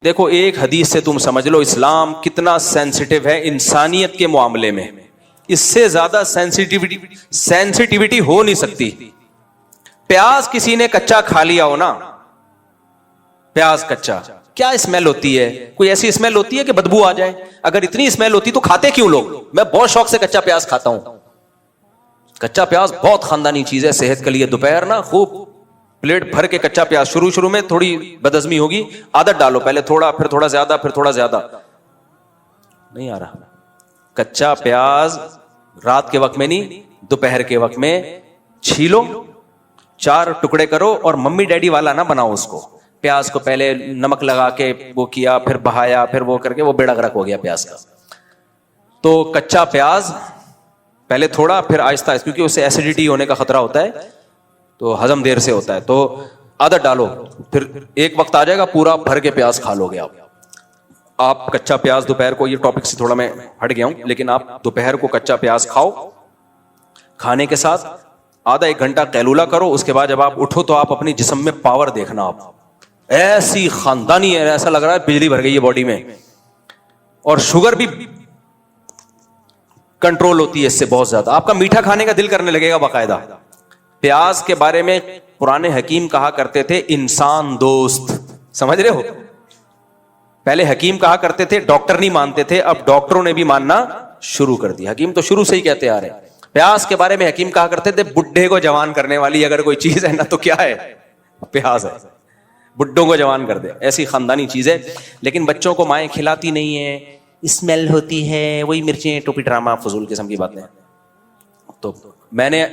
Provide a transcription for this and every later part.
دیکھو ایک حدیث سے تم سمجھ لو اسلام کتنا سینسٹیو ہے انسانیت کے معاملے میں. اس سے زیادہ سینسٹیوٹی ہو نہیں سکتی. پیاز کسی نے کچا کھا لیا ہو نا, پیاز کچا, کیا اسمیل ہوتی ہے؟ کوئی ایسی اسمیل ہوتی ہے کہ بدبو آ جائے؟ اگر اتنی اسمیل ہوتی تو کھاتے کیوں لوگ؟ میں بہت شوق سے کچا پیاز کھاتا ہوں. کچا پیاز بہت خاندانی چیز ہے صحت کے لیے. دوپہر نا خوب پلیٹ بھر کے کچا پیاز, شروع میں تھوڑی بدہضمی ہوگی, عادت ڈالو, پہلے تھوڑا, پھر تھوڑا زیادہ, پھر تھوڑا زیادہ. نہیں آ رہا. کچا پیاز رات کے وقت میں نہیں, دوپہر کے وقت میں چھیلو, 4 ٹکڑے کرو, اور ممی ڈیڈی والا نہ بناؤ اس کو. پیاز کو پہلے نمک لگا کے وہ کیا, پھر بہایا, پھر وہ کر کے وہ بیڑا گرک ہو گیا پیاز کا. تو کچا پیاز پہلے تھوڑا, پھر آہستہ آہستہ, کیونکہ اس سے ایسیڈیٹی ہونے کا خطرہ ہوتا ہے تو ہضم دیر سے ہوتا ہے, تو عادت ڈالو. پھر ایک وقت آ جائے گا پورا بھر کے پیاز کھا لو گے آپ کچا پیاز دوپہر کو. یہ ٹاپک سے تھوڑا میں ہٹ گیا ہوں, لیکن آپ دوپہر کو کچا پیاز کھاؤ. کھانے کے ساتھ آدھا 1 گھنٹہ قیلولہ کرو. اس کے بعد جب آپ اٹھو تو آپ اپنی جسم میں پاور دیکھنا, آپ ایسی خاندانی ہے, ایسا لگ رہا ہے بجلی بھر گئی ہے باڈی میں. اور شوگر بھی کنٹرول ہوتی ہے اس سے بہت زیادہ. آپ کا میٹھا کھانے کا دل کرنے لگے گا باقاعدہ. پیاز کے بارے میں قرآن حکیم کہا کرتے تھے انسان دوست. سمجھ رہے ہو؟ پہلے حکیم کہا کرتے تھے, ڈاکٹر نہیں مانتے تھے, اب ڈاکٹروں نے بھی ماننا شروع کر دیا. حکیم تو شروع سے ہی کہتے آ رہے ہیں. پیاز کے بارے میں حکیم کہا کرتے تھے بڈھے کو جوان کرنے والی اگر کوئی چیز ہے نا تو کیا ہے؟ پیاز ہے. بڈھوں کو جوان کر دے, ایسی خاندانی چیز ہے. لیکن بچوں کو مائیں کھلاتی نہیں ہیں, اسمیل ہوتی ہے, وہی مرچیں, ٹوپی ڈرامہ, فضول قسم کی باتیں. تو میں نے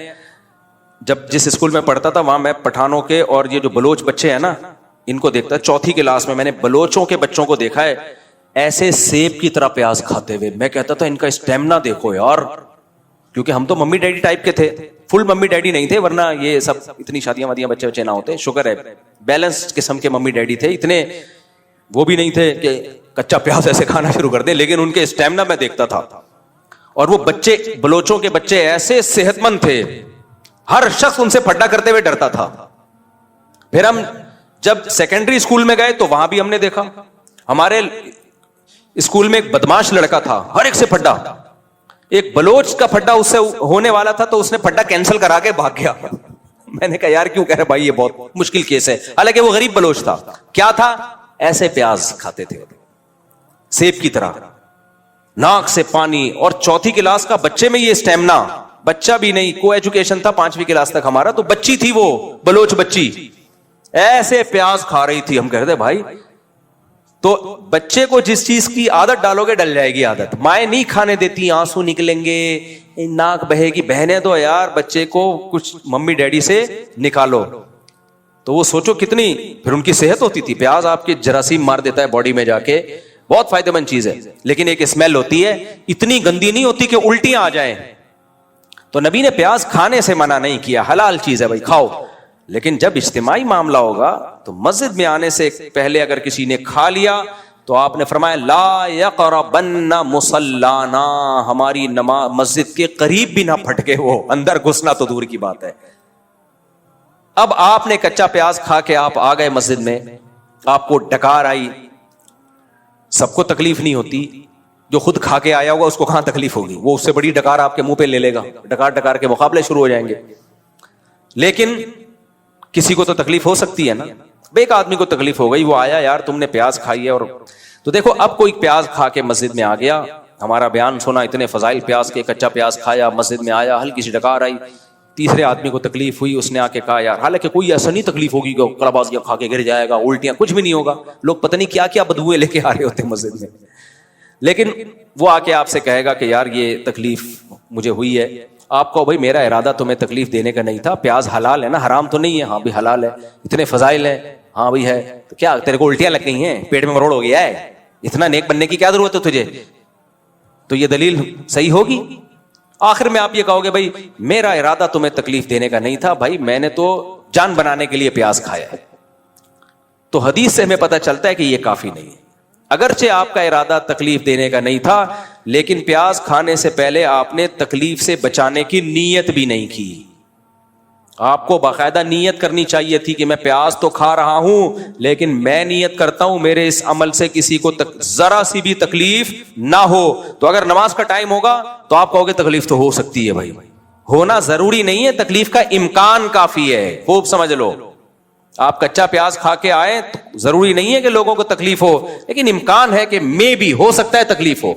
جب جس اسکول میں پڑھتا تھا وہاں میں پٹھانوں کے اور یہ جو بلوچ بچے ہیں نا ان کو دیکھتا. 4تھی کلاس میں نے بلوچوں کے بچوں کو دیکھا ہے ایسے سیب کی طرح پیاز کھاتے ہوئے. میں کہتا تھا ان کا اسٹیمنا دیکھو یار, کیونکہ ہم تو ممی ڈیڈی ٹائپ کے تھے, فل ممی ڈیڈی نہیں تھے, ورنہ یہ سب اتنی شادیاں وادیاں بچے بچے نہ ہوتے. شکر ہے بیلنس قسم کے ممی ڈیڈی تھے, اتنے وہ بھی نہیں تھے کہ کچا پیاز ایسے کھانا شروع کر دیں, لیکن ان کے اسٹیمنا میں دیکھتا تھا. اور وہ بچے بلوچوں کے بچے ایسے صحت مند تھے, ہر شخص ان سے پھڈا کرتے ہوئے ڈرتا تھا. پھر ہم جب سیکنڈری اسکول میں گئے تو وہاں بھی ہم نے دیکھا, ہمارے اسکول میں ایک بدماش لڑکا تھا, ہر ایک سے پھڈا. ایک بلوچ کا پھڈا اس سے ہونے والا تھا تو اس نے پھڈا کینسل کرا کے بھاگ گیا. میں نے کہا یار کیوں کہہ رہے بھائی, یہ بہت مشکل کیس ہے. حالانکہ وہ غریب بلوچ تھا. کیا تھا؟ ایسے پیاز کھاتے تھے سیب کی طرح, ناک سے پانی. اور 4تھی کلاس کا بچے میں یہ اسٹیمنا, بچہ بھی نہیں, کو ایجوکیشن تھا 5ویں کلاس تک ہمارا, تو بچی تھی وہ بلوچ بچی, ایسے پیاز کھا رہی تھی. ہم کہتے بھائی, تو بچے کو جس چیز کی عادت ڈالو گے ڈل جائے گی عادت. مائیں نہیں کھانے دیتی, آنسو نکلیں گے, ناک بہے گی, بہنے دو یار بچے کو, کچھ ممی ڈیڈی سے نکالو. تو وہ سوچو کتنی پھر ان کی صحت ہوتی تھی. پیاز آپ کے جراثیم مار دیتا ہے باڈی میں جا کے, بہت فائدہ مند چیز ہے. لیکن ایک اسمیل ہوتی ہے, اتنی گندی نہیں ہوتی کہ الٹیاں آ جائیں. تو نبی نے پیاز کھانے سے منع نہیں کیا, حلال چیز ہے بھائی کھاؤ. لیکن جب اجتماعی معاملہ ہوگا تو مسجد میں آنے سے پہلے اگر کسی نے کھا لیا تو آپ نے فرمایا لا یقربن مصلانا, ہماری نماز مسجد کے قریب بھی نہ پھٹکے, وہ اندر گھسنا تو دور کی بات ہے. اب آپ نے کچا پیاز کھا کے آپ آ گئے مسجد میں, آپ کو ڈکار آئی. سب کو تکلیف نہیں ہوتی, جو خود کھا کے آیا ہوگا اس کو کہاں تکلیف ہوگی, وہ اس سے بڑی ڈکار آپ کے منہ پہ لے لے گا, ڈکار کے مقابلے شروع ہو جائیں گے. لیکن کسی کو تو تکلیف ہو سکتی ہے نا. ایک آدمی کو تکلیف ہو گئی, وہ آیا یار تم نے پیاز کھائی ہے, اور تو دیکھو اب کوئی پیاز کھا کے مسجد میں آ گیا, ہمارا بیان سنا, اتنے فضائل پیاز کے, کچا پیاز کھایا, مسجد میں آیا, ہلکی سی ڈکار آئی, تیسرے آدمی کو تکلیف ہوئی, اس نے آ کے کہا یار, حالانکہ کوئی ایسا نہیں تکلیف ہوگی کہ کڑابازیاں کھا کے گر جائے گا, الٹیاں, کچھ بھی نہیں ہوگا. لوگ پتہ نہیں کیا کیا بدبوئیں لے کے آ رہے ہوتے مسجد میں. لیکن وہ آ کے آپ سے کہے گا کہ یار یہ تکلیف مجھے ہوئی ہے. آپ کو بھائی میرا ارادہ تمہیں تکلیف دینے کا نہیں تھا, پیاز حلال ہے نا, حرام تو نہیں ہے. ہاں بھی حلال ہے, اتنے فضائل ہیں. ہاں بھی ہے, تو کیا تیرے کو الٹیاں لگ گئی ہیں, پیٹ میں مروڑ ہو گیا ہے, اتنا نیک بننے کی کیا ضرورت ہے تجھے؟ تو یہ دلیل صحیح ہوگی. آخر میں آپ یہ کہو گے بھائی میرا ارادہ تمہیں تکلیف دینے کا نہیں تھا, بھائی میں نے تو جان بنانے کے لیے پیاز کھایا ہے. تو حدیث سے ہمیں پتہ چلتا ہے کہ یہ کافی نہیں ہے. اگرچہ آپ کا ارادہ تکلیف دینے کا نہیں تھا, لیکن پیاز کھانے سے پہلے آپ نے تکلیف سے بچانے کی نیت بھی نہیں کی. آپ کو باقاعدہ نیت کرنی چاہیے تھی کہ میں پیاز تو کھا رہا ہوں لیکن میں نیت کرتا ہوں میرے اس عمل سے کسی کو ذرا سی بھی تکلیف نہ ہو. تو اگر نماز کا ٹائم ہوگا تو آپ کہو گے تکلیف تو ہو سکتی ہے. بھائی ہونا ضروری نہیں ہے, تکلیف کا امکان کافی ہے. خوب سمجھ لو, آپ کچا پیاز کھا کے آئے تو ضروری نہیں ہے کہ لوگوں کو تکلیف ہو, لیکن امکان ہے کہ میں بھی ہو سکتا ہے تکلیف ہو.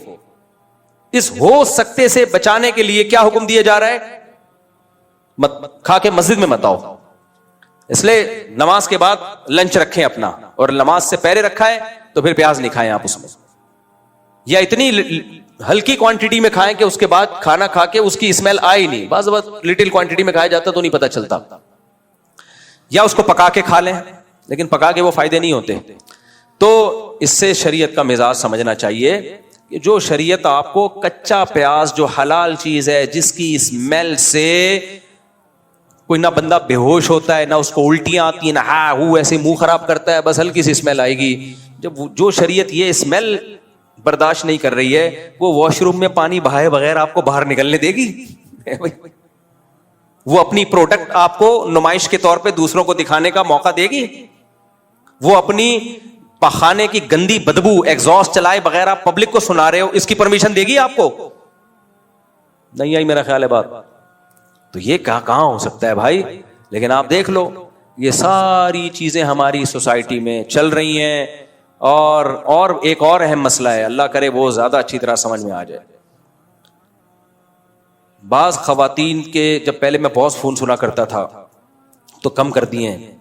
اس ہو سکتے سے بچانے کے لیے کیا حکم دیا جا رہا ہے؟ مت کھا کے مسجد میں مت آؤ. اس لیے نماز کے بعد لنچ رکھیں اپنا, اور نماز سے پہلے رکھا ہے تو پھر پیاز نہیں کھائیں آپ اس میں, یا اتنی ہلکی کوانٹٹی میں کھائیں کہ اس کے بعد کھانا کھا کے اس کی اسمیل آئی نہیں. بعض وقت لٹل کوانٹٹی میں کھایا جاتا تو نہیں پتا چلتا. یا اس کو پکا کے کھا لیں, لیکن پکا کے وہ فائدے نہیں ہوتے. تو اس سے شریعت کا مزاج سمجھنا چاہیے کہ جو شریعت آپ کو کچا پیاز جو حلال چیز ہے, جس کی اسمیل سے کوئی نہ بندہ بے ہوش ہوتا ہے, نہ اس کو الٹیاں آتی ہیں, نہ وہ ایسے منہ خراب کرتا ہے, بس ہلکی سی اسمیل آئے گی. جب جو شریعت یہ اسمیل برداشت نہیں کر رہی ہے, وہ واش روم میں پانی بہائے بغیر آپ کو باہر نکلنے دے گی؟ وہ اپنی پروڈکٹ آپ کو نمائش کے طور پہ دوسروں کو دکھانے کا موقع دے گی؟ وہ اپنی پخانے کی گندی بدبو ایگزاسٹ چلائے بغیر آپ پبلک کو سنا رہے ہو, اس کی پرمیشن دے گی آپ کو؟ نہیں آئی میرا خیال ہے بات. تو یہ کہاں ہو سکتا ہے بھائی؟ لیکن آپ دیکھ لو یہ ساری چیزیں ہماری سوسائٹی میں چل رہی ہیں. اور ایک اور اہم مسئلہ ہے, اللہ کرے وہ زیادہ اچھی طرح سمجھ میں آ جائے. بعض خواتین کے, جب پہلے میں بہت فون سنا کرتا تھا تو کم کر دیے ہیں,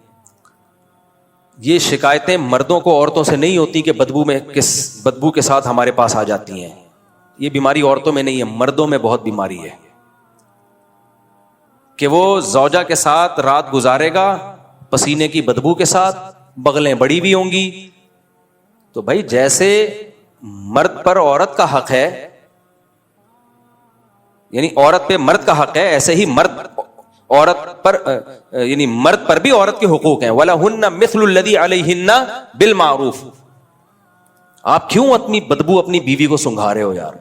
یہ شکایتیں مردوں کو عورتوں سے نہیں ہوتی کہ بدبو کے ساتھ ہمارے پاس آ جاتی ہیں. یہ بیماری عورتوں میں نہیں ہے, مردوں میں بہت بیماری ہے کہ وہ زوجہ کے ساتھ رات گزارے گا پسینے کی بدبو کے ساتھ, بغلیں بڑی بھی ہوں گی. تو بھائی جیسے مرد پر عورت کا حق ہے, یعنی عورت پہ مرد کا حق ہے, ایسے ہی مرد عورت پر یعنی مرد پر بھی عورت کے حقوق ہیں. وَلَهُنَّ مِثْلُ الَّذِي عَلَيْهِنَّ بِالْمَعْرُوفِ. آپ کیوں اپنی بدبو اپنی بیوی کو سنگھا رہے ہو یار؟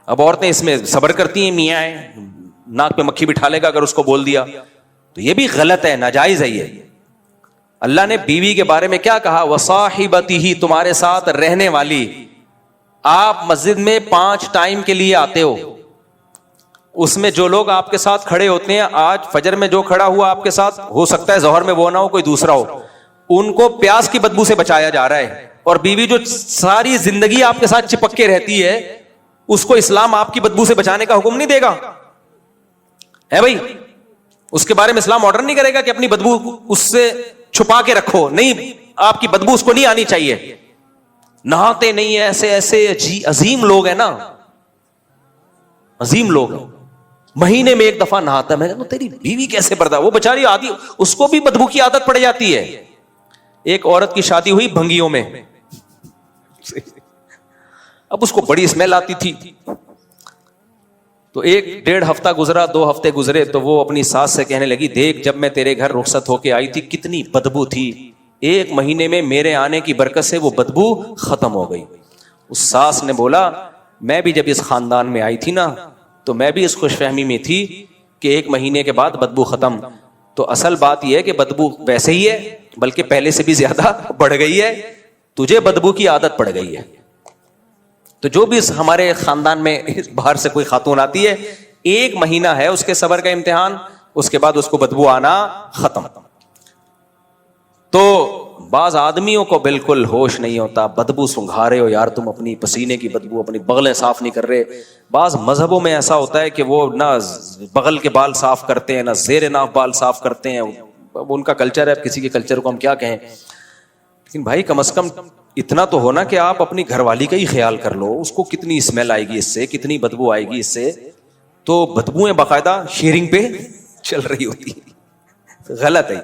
اب عورتیں اس میں صبر کرتی ہیں, میاں ہے ناک پہ مکھی بٹھا لے گا اگر اس کو بول دیا تو یہ بھی غلط ہے, ناجائز ہے. یہ اللہ نے بیوی کے بارے میں کیا کہا؟ وَصَاحِبَتِهِ, تمہارے ساتھ رہنے والی. آپ مسجد میں 5 ٹائم کے لیے آتے ہو, اس میں جو لوگ آپ کے ساتھ کھڑے ہوتے ہیں, آج فجر میں جو کھڑا ہوا آپ کے ساتھ, ہو سکتا ہے ظہر میں وہ نہ ہو, کوئی دوسرا ہو, ان کو پیاس کی بدبو سے بچایا جا رہا ہے. اور بیوی جو ساری زندگی آپ کے ساتھ چپک کے رہتی ہے, اس کو اسلام آپ کی بدبو سے بچانے کا حکم نہیں دے گا ہے بھائی. اس کے بارے میں اسلام آرڈر نہیں کرے گا کہ اپنی بدبو اس سے چھپا کے رکھو. نہیں, آپ کی بدبو اس کو نہیں آنی چاہیے. نہاتے نہیں ہیں ایسے عظیم لوگ ہیں نا, عظیم لوگ, مہینے میں 1 دفعہ نہاتا ہے. میں کہتا ہوں تیری بیوی کیسے برداشت, وہ بیچاری عادی, اس کو بھی بدبو کی عادت پڑ جاتی ہے. ایک عورت کی شادی ہوئی بھنگیوں میں, اب اس کو بڑی اسمیل آتی تھی. تو 1-1.5 ہفتہ گزرا, 2 ہفتے گزرے, تو وہ اپنی ساس سے کہنے لگی, دیکھ جب میں تیرے گھر رخصت ہو کے آئی تھی کتنی بدبو تھی, 1 مہینے میں میرے آنے کی برکت سے وہ بدبو ختم ہو گئی. اس ساس نے بولا, میں بھی جب اس خاندان میں آئی تھی نا تو میں بھی اس خوش فہمی میں تھی کہ 1 مہینے کے بعد بدبو ختم. تو اصل بات یہ ہے کہ بدبو ویسے ہی ہے, بلکہ پہلے سے بھی زیادہ بڑھ گئی ہے, تجھے بدبو کی عادت پڑ گئی ہے. تو جو بھی ہمارے خاندان میں باہر سے کوئی خاتون آتی ہے, 1 مہینہ ہے اس کے صبر کا امتحان, اس کے بعد اس کو بدبو آنا ختم. تو بعض آدمیوں کو بالکل ہوش نہیں ہوتا, بدبو سنگھا رہے ہو یار تم, اپنی پسینے کی بدبو, اپنی بغلیں صاف نہیں کر رہے. بعض مذہبوں میں ایسا ہوتا ہے کہ وہ نہ بغل کے بال صاف کرتے ہیں, نہ زیر ناف بال صاف کرتے ہیں. ان کا کلچر ہے, کسی کے کلچر کو ہم کیا کہیں. لیکن بھائی کم از کم اتنا تو ہونا کہ آپ اپنی گھر والی کا ہی خیال کر لو, اس کو کتنی اسمیل آئے گی اس سے, کتنی بدبو آئے گی اس سے. تو بدبوئیں باقاعدہ شیئرنگ پہ چل رہی ہوتی, غلط ہے.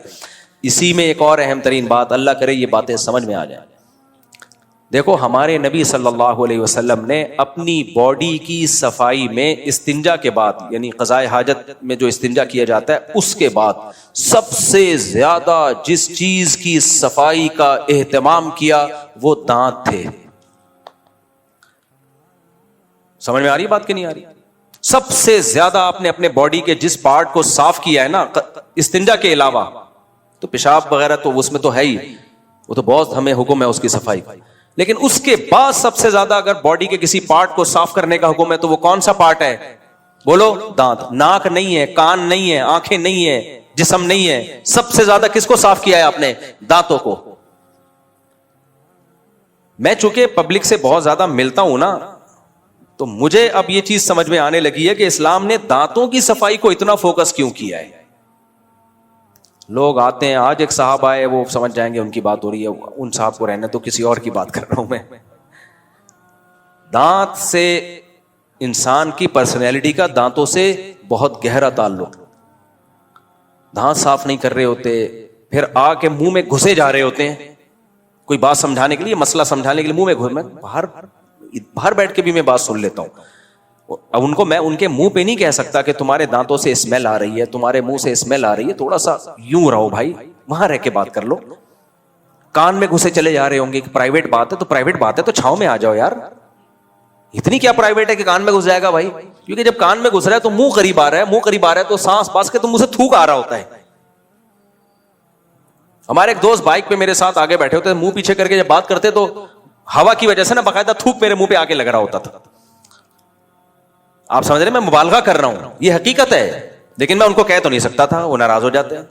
اسی میں ایک اور اہم ترین بات, اللہ کرے یہ باتیں سمجھ میں آ جائیں. دیکھو ہمارے نبی صلی اللہ علیہ وسلم نے اپنی باڈی کی صفائی میں استنجا کے بعد, یعنی قضاء حاجت میں جو استنجا کیا جاتا ہے اس کے بعد, سب سے زیادہ جس چیز کی صفائی کا اہتمام کیا وہ دانت تھے. سمجھ میں آ رہی بات کہ نہیں آ رہی؟ سب سے زیادہ آپ نے اپنے باڈی کے جس پارٹ کو صاف کیا ہے نا استنجا کے علاوہ، تو پیشاب وغیرہ تو اس میں تو ہے ہی، وہ تو بہت ہمیں حکم ہے اس کی صفائی، لیکن اس کے بعد سب سے زیادہ اگر باڈی کے کسی پارٹ کو صاف کرنے کا حکم ہے تو وہ کون سا پارٹ ہے؟ بولو، دانت۔ ناک نہیں ہے، کان نہیں ہے، آنکھیں نہیں ہے، جسم نہیں ہے، سب سے زیادہ کس کو صاف کیا ہے آپ نے؟ دانتوں کو۔ میں چونکہ پبلک سے بہت زیادہ ملتا ہوں نا، تو مجھے اب یہ چیز سمجھ میں آنے لگی ہے کہ اسلام نے دانتوں کی صفائی کو اتنا فوکس کیوں کیا ہے۔ لوگ آتے ہیں، آج ایک صاحب آئے، وہ سمجھ جائیں گے ان کی بات ہو رہی ہے، ان صاحب کو رہنے تو کسی اور کی بات کر رہا ہوں میں۔ دانت سے انسان کی پرسنالٹی کا دانتوں سے بہت گہرا تعلق۔ دانت صاف نہیں کر رہے ہوتے، پھر آ کے منہ میں گھسے جا رہے ہوتے ہیں، کوئی بات سمجھانے کے لیے، مسئلہ سمجھانے کے لیے منہ میں باہر بیٹھ کے بھی میں بات سن لیتا ہوں۔ اب ان کو میں ان کے منہ پہ نہیں کہہ سکتا کہ تمہارے دانتوں سے اسمیل آ رہی ہے، تمہارے منہ سے اسمیل آ رہی ہے، تھوڑا سا یوں رہو بھائی، وہاں رہ کے بات کر لو۔ کان میں گھسے چلے جا رہے ہوں گے، پرائیویٹ بات ہے تو پرائیویٹ بات ہے تو چھاؤں میں آ جاؤ یار، اتنی کیا پرائیویٹ ہے کہ کان میں گھس جائے گا بھائی؟ کیونکہ جب کان میں گھس رہا ہے تو منہ قریب آ رہا ہے، منہ قریب آ رہا ہے تو سانس پاس کے تو منہ سے تھوک آ رہا ہوتا ہے۔ ہمارے ایک دوست بائک پہ میرے ساتھ آگے بیٹھے ہوتے، منہ پیچھے کر کے جب بات کرتے تو ہوا کی وجہ سے نا باقاعدہ تھوک میرے منہ پہ آ کے لگ رہا ہوتا تھا۔ آپ سمجھ رہے ہیں میں مبالغہ کر رہا ہوں، یہ حقیقت ہے، لیکن میں ان کو کہہ تو نہیں سکتا تھا، وہ ناراض ہو جاتے ہیں۔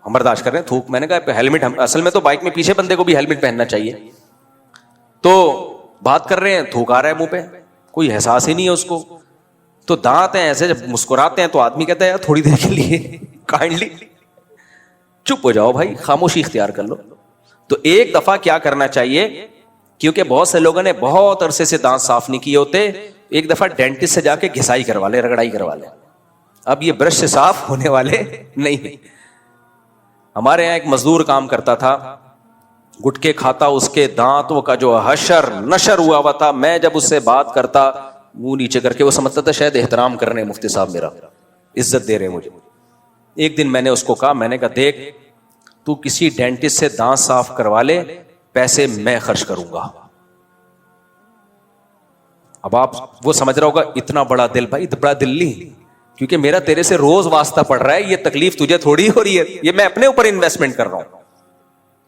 ہم برداشت کر رہے ہیں تھوک۔ میں نے کہا ہیلمٹ، اصل میں تو بائک میں پیچھے بندے کو بھی ہیلمٹ پہننا چاہیے، تو بات کر رہے ہیں تھوک آ رہا ہے منہ پہ، کوئی احساس ہی نہیں ہے اس کو۔ تو دانت ہیں ایسے، جب مسکراتے ہیں تو آدمی کہتا ہے یار تھوڑی دیر کے لیے کائنڈلی چپ ہو جاؤ بھائی، خاموشی اختیار کر لو۔ تو ایک دفعہ کیا کرنا چاہیے، کیونکہ بہت سے لوگوں نے بہت عرصے سے دانت صاف نہیں کیے ہوتے، ایک دفعہ ڈینٹسٹ سے جا کے گھسائی کروا لے، رگڑائی کروا لے، اب یہ برش سے صاف ہونے والے نہیں۔ ہمارے یہاں ایک مزدور کام کرتا تھا، گٹکے کھاتا، اس کے دانتوں کا جو حشر نشر ہوا تھا، میں جب اس سے بات کرتا منہ نیچے کر کے، وہ سمجھتا تھا شاید احترام کر رہے ہیں مفتی صاحب، میرا عزت دے رہے ہیں مجھے۔ ایک دن میں نے اس کو کہا، میں نے کہا دیکھ تو کسی ڈینٹسٹ سے دانت صاف کروا لے، پیسے میں خرچ کروں گا۔ اب آپ وہ سمجھ رہا ہوگا اتنا بڑا دل، بھائی اتنا بڑا دل نہیں، کیونکہ میرا تیرے سے روز واسطہ پڑ رہا ہے، یہ تکلیف تجھے تھوڑی ہو رہی ہے، یہ میں اپنے اوپر انویسٹمنٹ کر رہا ہوں۔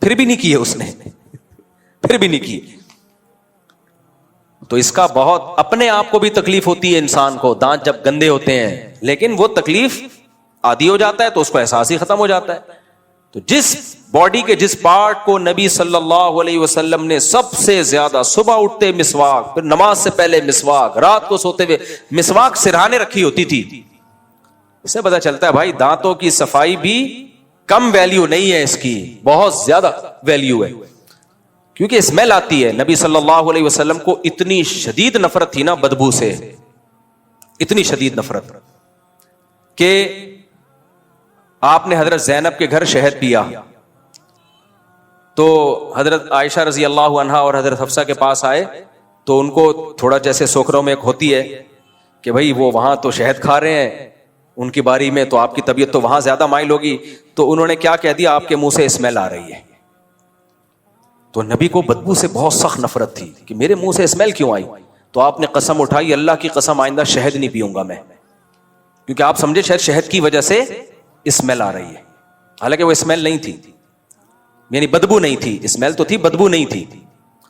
پھر بھی نہیں کی ہے اس نے، پھر بھی نہیں کی۔ تو اس کا بہت اپنے آپ کو بھی تکلیف ہوتی ہے انسان کو، دانت جب گندے ہوتے ہیں، لیکن وہ تکلیف عادی ہو جاتا ہے تو اس کو احساس ہی ختم ہو جاتا ہے۔ تو جس باڈی کے جس پارٹ کو نبی صلی اللہ علیہ وسلم نے سب سے زیادہ، صبح اٹھتے مسواک، پھر نماز سے پہلے مسواک، رات کو سوتے ہوئے مسواک سرہانے رکھی ہوتی تھی، اس سے پتا چلتا ہے بھائی دانتوں کی صفائی بھی کم ویلیو نہیں ہے، اس کی بہت زیادہ ویلیو ہے، کیونکہ اسمیل آتی ہے۔ نبی صلی اللہ علیہ وسلم کو اتنی شدید نفرت تھی نا بدبو سے، اتنی شدید نفرت کہ آپ نے حضرت زینب کے گھر شہد پیا تو حضرت عائشہ رضی اللہ عنہا اور حضرت حفصہ کے پاس آئے، تو ان کو تھوڑا جیسے سوکروں میں ایک ہوتی ہے کہ بھائی وہ وہاں تو شہد کھا رہے ہیں ان کی باری میں، تو آپ کی طبیعت تو وہاں زیادہ مائل ہوگی، تو انہوں نے کیا کہہ دیا، آپ کے منہ سے اسمیل آ رہی ہے۔ تو نبی کو بدبو سے بہت سخت نفرت تھی کہ میرے منہ سے اسمیل کیوں آئی، تو آپ نے قسم اٹھائی، اللہ کی قسم آئندہ شہد نہیں پیوں گا میں، کیونکہ آپ سمجھے شاید شہد کی وجہ سے اسمیل آ رہی ہے، حالانکہ وہ اسمیل نہیں تھی، یعنی بدبو نہیں تھی، اسمیل تو تھی بدبو نہیں تھی۔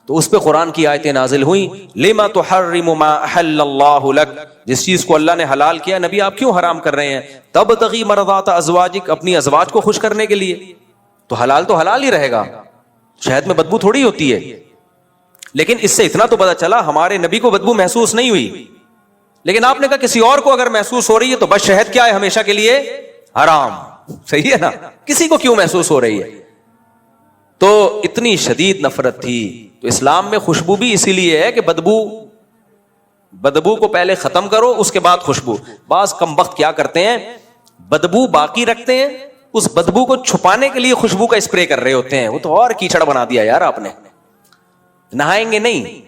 تو اس پہ قرآن کی آیتیں نازل ہوئیں، لما تحرم ما احل اللہ لک، جس چیز کو اللہ نے حلال کیا نبی آپ کیوں حرام کر رہے ہیں، تبتغی مرضات ازواجک، اپنی ازواج کو خوش کرنے کے لیے، تو حلال ہی رہے گا، شہد میں بدبو تھوڑی ہوتی ہے۔ لیکن اس سے اتنا تو پتا چلا ہمارے نبی کو بدبو محسوس نہیں ہوئی، لیکن آپ نے کہا کسی اور کو اگر محسوس ہو رہی ہے تو بس شہد کیا ہے، ہمیشہ کے لیے حرام، صحیح ہے نا، کسی کو کیوں محسوس ہو رہی ہے۔ تو اتنی شدید نفرت تھی۔ تو اسلام میں خوشبو بھی اسی لیے ہے کہ بدبو کو پہلے ختم کرو، اس کے بعد خوشبو۔ بعض کم وقت کیا کرتے ہیں، بدبو باقی رکھتے ہیں، اس بدبو کو چھپانے کے لیے خوشبو کا اسپرے کر رہے ہوتے ہیں، وہ تو اور کیچڑ بنا دیا یار آپ نے۔ نہائیں گے نہیں،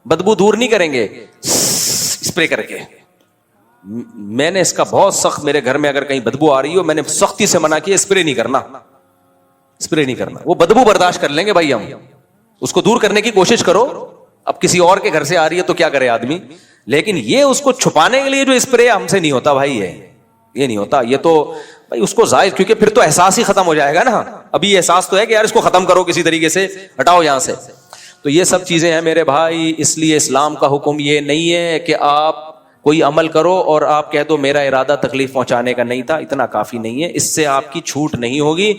بدبو دور نہیں کریں گے اسپرے کر کے۔ میں نے اس کا بہت سخت، میرے گھر میں اگر کہیں بدبو آ رہی ہو، میں نے سختی سے منع کیا، اسپرے نہیں کرنا، اسپرے نہیں کرنا۔ وہ بدبو برداشت کر لیں گے بھائی، ہم اس کو دور کرنے کی کوشش کرو، اب کسی اور کے گھر سے آ رہی ہے تو کیا کرے آدمی، لیکن یہ اس کو چھپانے کے لیے جو اسپرے ہم سے نہیں ہوتا بھائی، یہ نہیں ہوتا. یہ تو بھائی اس کو ظاہر، کیونکہ پھر تو احساس ہی ختم ہو جائے گا نا. ابھی یہ احساس تو ہے کہ یار اس کو ختم کرو کسی طریقے سے، ہٹاؤ یہاں سے. تو یہ سب چیزیں ہیں میرے بھائی. اس لیے اسلام کا حکم یہ نہیں ہے کہ آپ کوئی عمل کرو اور آپ کہہ دو میرا ارادہ تکلیف پہنچانے کا نہیں تھا. اتنا کافی نہیں ہے، اس سے آپ کی چھوٹ نہیں ہوگی.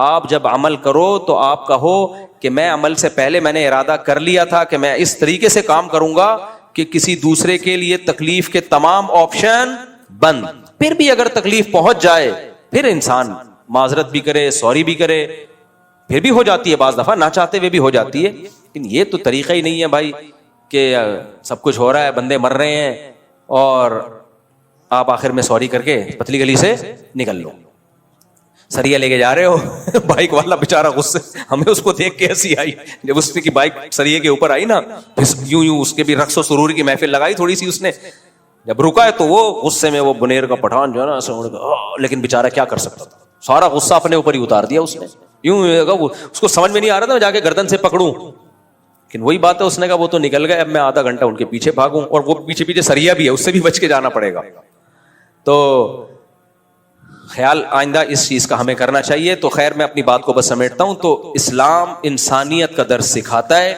آپ جب عمل کرو تو آپ کہو کہ میں عمل سے پہلے میں نے ارادہ کر لیا تھا کہ میں اس طریقے سے کام کروں گا کہ کسی دوسرے کے لیے تکلیف کے تمام آپشن بند. پھر بھی اگر تکلیف پہنچ جائے پھر انسان معذرت بھی کرے، سوری بھی کرے، پھر بھی ہو جاتی ہے بعض دفعہ، نہ چاہتے ہوئے بھی ہو جاتی ہے. لیکن یہ تو طریقہ ہی نہیں ہے بھائی کہ سب کچھ ہو رہا ہے، بندے مر رہے ہیں اور آپ آخر میں سوری کر کے پتلی گلی سے نکل لو. سریا لے کے جا رہے ہو، بائک والا بےچارا غصے، ہمیں اس کو دیکھ کے ہنسی آئی جب اس کی بائک سریے کے اوپر آئی نا، یوں اس کے بھی رقص و سرور کی محفل لگائی تھوڑی سی اس نے. جب رکا ہے تو وہ غصے میں وہ بنیر کا پٹھان جو ہے نا، لیکن بےچارا کیا کر سکتا تھا، سارا غصہ اپنے اوپر ہی اتار دیا اس نے. یوں اس کو سمجھ میں نہیں آ رہا تھا میں جا کے گردن سے پکڑوں، لیکن وہی بات ہے، اس نے کہا وہ تو نکل گئے، اب میں آدھا گھنٹہ ان کے پیچھے بھاگوں، اور وہ پیچھے پیچھے سریا بھی ہے، اس سے بھی بچ کے جانا پڑے گا. تو خیال آئندہ اس چیز کا ہمیں کرنا چاہیے. تو خیر میں اپنی بات کو بس سمیٹتا ہوں. تو اسلام انسانیت کا درس سکھاتا ہے،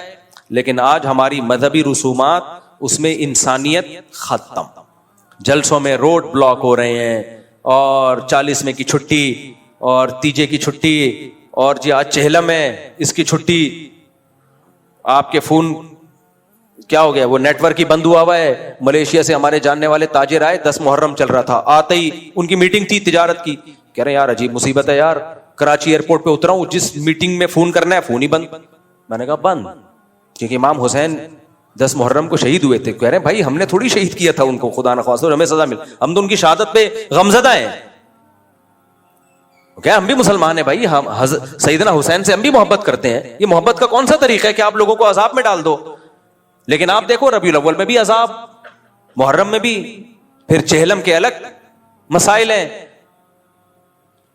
لیکن آج ہماری مذہبی رسومات اس میں انسانیت ختم. جلسوں میں روڈ بلاک ہو رہے ہیں، اور 40 میں کی چھٹی، اور تیجے کی چھٹی، اور جی آج چہلم ہے اس کی چھٹی. آپ کے فون کیا ہو گیا، وہ نیٹ ورک ہی بند ہوا ہے. ملیشیا سے ہمارے جاننے والے تاجر آئے، 10 محرم چل رہا تھا، آتے ہی ان کی میٹنگ تھی تجارت کی، کہہ رہے ہیں یار عجیب مصیبت ہے یار، کراچی ایئرپورٹ پہ اترا ہوں، جس میٹنگ میں فون کرنا ہے فون ہی بند. میں نے کہا بند، کیونکہ امام حسین 10 محرم کو شہید ہوئے تھے. کہہ رہے ہیں بھائی ہم نے تھوڑی شہید کیا تھا ان کو، خدا نخواستہ ہمیں سزا مل، ہم تو ان کی شہادت پہ غمزدہ ہیں. کیا ہم بھی مسلمان ہیں بھائی، ہم سیدنا حسین سے ہم بھی محبت کرتے ہیں. یہ محبت کا کون سا طریقہ ہے کہ آپ لوگوں کو عذاب میں ڈال دو؟ لیکن آپ دیکھو ربیع الاول میں بھی عذاب، محرم میں بھی، پھر چہلم کے الگ مسائل ہیں.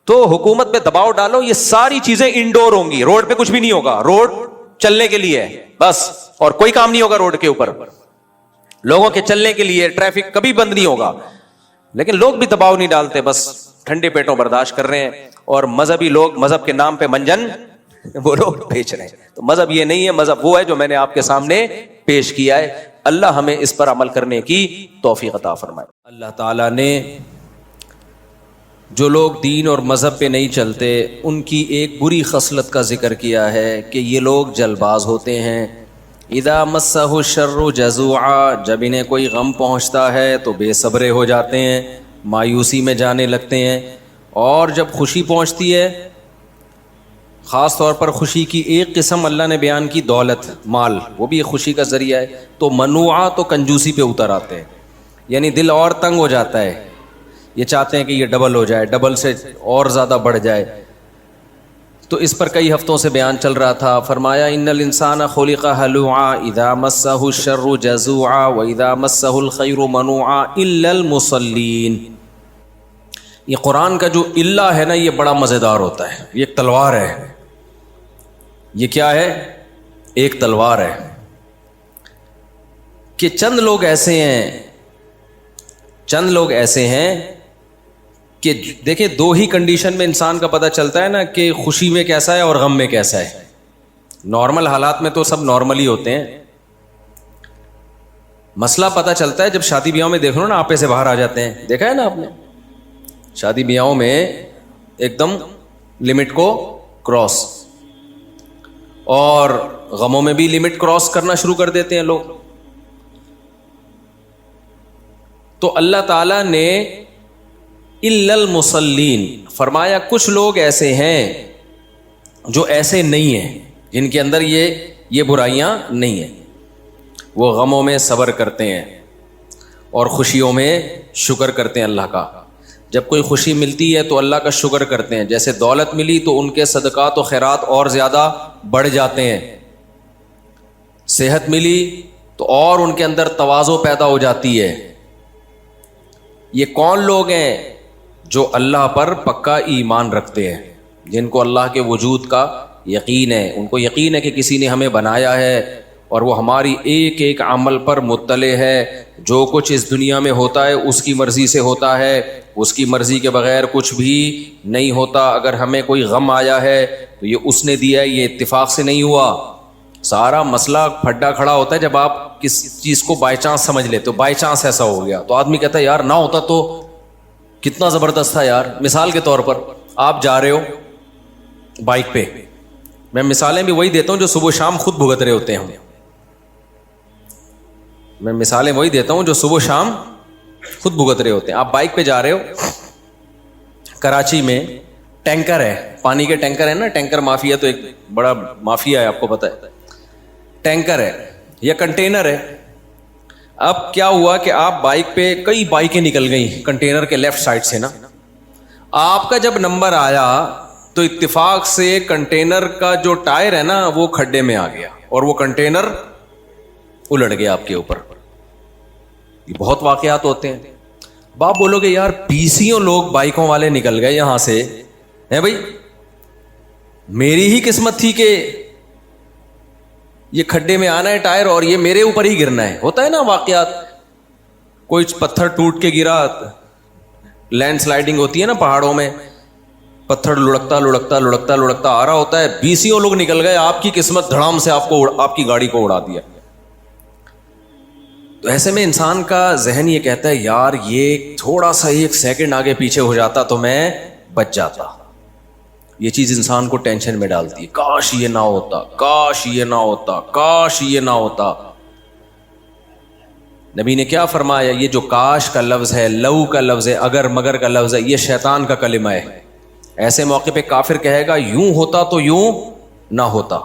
تو حکومت پہ دباؤ ڈالو، یہ ساری چیزیں انڈور ہوں گی، روڈ پہ کچھ بھی نہیں ہوگا، روڈ چلنے کے لیے بس، اور کوئی کام نہیں ہوگا روڈ کے اوپر، لوگوں کے چلنے کے لیے، ٹریفک کبھی بند نہیں ہوگا. لیکن لوگ بھی دباؤ نہیں ڈالتے، بس ٹھنڈے پیٹوں برداشت کر رہے ہیں. اور مذہبی لوگ مذہب کے نام پہ منجن وہ لوگ بیچ رہے ہیں. تو مذہب یہ نہیں ہے، مذہب وہ ہے جو میں نے آپ کے سامنے پیش کیا ہے. اللہ ہمیں اس پر عمل کرنے کی توفیق عطا فرمائے. اللہ تعالیٰ نے جو لوگ دین اور مذہب پہ نہیں چلتے ان کی ایک بری خصلت کا ذکر کیا ہے کہ یہ لوگ جلد باز ہوتے ہیں. اذا مسہ الشر جزوعا، جب انہیں کوئی غم پہنچتا ہے تو بے صبرے ہو جاتے ہیں، مایوسی میں جانے لگتے ہیں. اور جب خوشی پہنچتی ہے، خاص طور پر خوشی کی ایک قسم اللہ نے بیان کی، دولت، مال، وہ بھی ایک خوشی کا ذریعہ ہے، تو منوعہ تو کنجوسی پہ اتر آتے ہیں. یعنی دل اور تنگ ہو جاتا ہے، یہ چاہتے ہیں کہ یہ ڈبل ہو جائے، ڈبل سے اور زیادہ بڑھ جائے. تو اس پر کئی ہفتوں سے بیان چل رہا تھا. فرمایا ان الانسان خلق ہلوعا اذا مسہ الشر جزوعا واذا مسہ الخیر منوعا الا المصلین. یہ قرآن کا جو اللہ ہے نا، یہ بڑا مزیدار ہوتا ہے. یہ ایک تلوار ہے. یہ کیا ہے؟ ایک تلوار ہے کہ چند لوگ ایسے ہیں کہ دیکھیں، دو ہی کنڈیشن میں انسان کا پتہ چلتا ہے نا کہ خوشی میں کیسا ہے اور غم میں کیسا ہے. نارمل حالات میں تو سب نارمل ہی ہوتے ہیں. مسئلہ پتہ چلتا ہے جب شادی بیاہوں میں دیکھ لو نا، آپے سے باہر آ جاتے ہیں. دیکھا ہے نا آپ نے، شادی بیاہوں میں ایک دم لمٹ کو کراس، اور غموں میں بھی لمٹ کراس کرنا شروع کر دیتے ہیں لوگ. تو اللہ تعالیٰ نے الا المصلین فرمایا کچھ لوگ ایسے ہیں جو ایسے نہیں ہیں، جن کے اندر یہ برائیاں نہیں ہیں. وہ غموں میں صبر کرتے ہیں اور خوشیوں میں شکر کرتے ہیں اللہ کا. جب کوئی خوشی ملتی ہے تو اللہ کا شکر کرتے ہیں. جیسے دولت ملی تو ان کے صدقات و خیرات اور زیادہ بڑھ جاتے ہیں. صحت ملی تو اور ان کے اندر تواضع پیدا ہو جاتی ہے. یہ کون لوگ ہیں؟ جو اللہ پر پکا ایمان رکھتے ہیں، جن کو اللہ کے وجود کا یقین ہے. ان کو یقین ہے کہ کسی نے ہمیں بنایا ہے اور وہ ہماری ایک ایک عمل پر مطلع ہے. جو کچھ اس دنیا میں ہوتا ہے اس کی مرضی سے ہوتا ہے, اس کی مرضی کے بغیر کچھ بھی نہیں ہوتا. اگر ہمیں کوئی غم آیا ہے تو یہ اس نے دیا ہے, یہ اتفاق سے نہیں ہوا. سارا مسئلہ پھڈا کھڑا ہوتا ہے جب آپ کس چیز کو بائی چانس سمجھ لیتے ہو. بائی چانس ایسا ہو گیا تو آدمی کہتا ہے یار نہ ہوتا تو کتنا زبردست تھا یار. مثال کے طور پر آپ جا رہے ہو بائک پہ, میں مثالیں بھی وہی دیتا ہوں جو صبح شام خود بھگت رہے ہوتے ہیں. میں مثالیں وہی دیتا ہوں جو صبح شام خود بھگت رہے ہوتے ہیں. آپ بائک پہ جا رہے ہو, کراچی میں ٹینکر ہے, پانی کے ٹینکر ہے نا, ٹینکر مافیا تو ایک بڑا مافیا ہے, آپ کو پتہ ہے. ٹینکر ہے یا کنٹینر ہے. اب کیا ہوا کہ آپ بائک پہ, کئی بائکیں نکل گئیں کنٹینر کے لیفٹ سائڈ سے نا, آپ کا جب نمبر آیا تو اتفاق سے کنٹینر کا جو ٹائر ہے نا وہ کھڈے میں آ گیا اور وہ کنٹینر الٹ گیا آپ کے اوپر. یہ بہت واقعات ہوتے ہیں. باپ بولو گے یار 20 لوگ بائکوں والے نکل گئے یہاں سے, ہے بھائی میری ہی قسمت تھی کہ یہ کھڈے میں آنا ہے ٹائر اور یہ میرے اوپر ہی گرنا ہے. ہوتا ہے نا واقعات, کوئی پتھر ٹوٹ کے گرا, لینڈ سلائڈنگ ہوتی ہے نا پہاڑوں میں, پتھر لڑکتا لڑکتا لڑکتا لڑکتا آ رہا ہوتا ہے, 20 لوگ نکل گئے, آپ کی قسمت دھڑام سے آپ کی گاڑی کو اڑا دیا. تو ایسے میں انسان کا ذہن یہ کہتا ہے یار یہ تھوڑا سا 1 سیکنڈ آگے پیچھے ہو جاتا تو میں بچ جاتا. یہ چیز انسان کو ٹینشن میں ڈالتی ہے, کاش یہ نہ ہوتا, کاش یہ نہ ہوتا, کاش یہ نہ ہوتا. نبی نے کیا فرمایا, یہ جو کاش کا لفظ ہے, لو کا لفظ ہے, اگر مگر کا لفظ ہے, یہ شیطان کا کلمہ ہے. ایسے موقع پہ کافر کہے گا یوں ہوتا تو یوں نہ ہوتا.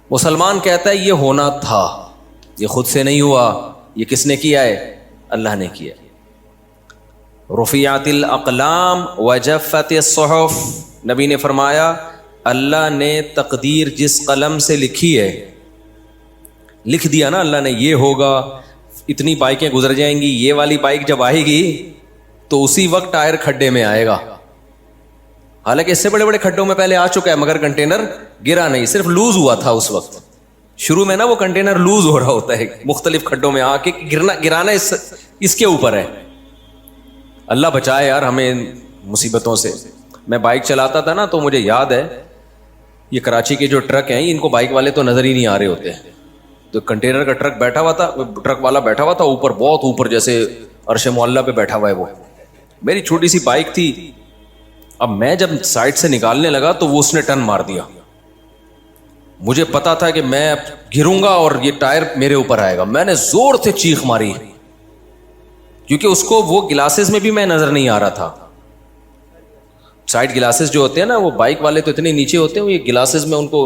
مسلمان کہتا ہے یہ ہونا تھا, یہ خود سے نہیں ہوا, یہ کس نے کیا ہے, اللہ نے کیا. رفعت الاقلام وجفت الصحف, نبی نے فرمایا اللہ نے تقدیر جس قلم سے لکھی ہے, لکھ دیا نا اللہ نے یہ ہوگا, اتنی بائکیں گزر جائیں گی, یہ والی بائک جب آئے گی تو اسی وقت ٹائر کھڈے میں آئے گا. حالانکہ اس سے بڑے بڑے کھڈوں میں پہلے آ چکا ہے مگر کنٹینر گرا نہیں, صرف لوز ہوا تھا اس وقت. شروع میں نا وہ کنٹینر لوز ہو رہا ہوتا ہے, مختلف کھڈوں میں آ کے گرانا اس کے اوپر ہے. اللہ بچائے یار ہمیں مصیبتوں سے. میں بائک چلاتا تھا نا تو مجھے یاد ہے یہ کراچی کے جو ٹرک ہیں ان کو بائک والے تو نظر ہی نہیں آ رہے ہوتے ہیں. تو کنٹینر کا ٹرک بیٹھا ہوا تھا, ٹرک والا بیٹھا ہوا تھا اوپر, بہت اوپر, جیسے عرش معلیٰ پہ بیٹھا ہوا ہے وہ. میری چھوٹی سی بائک تھی. اب میں جب سائڈ سے نکالنے لگا تو وہ اس نے ٹرن مار دیا. مجھے پتا تھا کہ میں گروں گا اور یہ ٹائر میرے اوپر آئے گا. میں نے زور سے چیخ ماری کیونکہ اس کو وہ گلاسز میں بھی میں نظر نہیں آ رہا تھا. سائڈ گلاسز جو ہوتے ہیں نا وہ بائک والے تو اتنے نیچے ہوتے ہیں, یہ گلاسز میں ان کو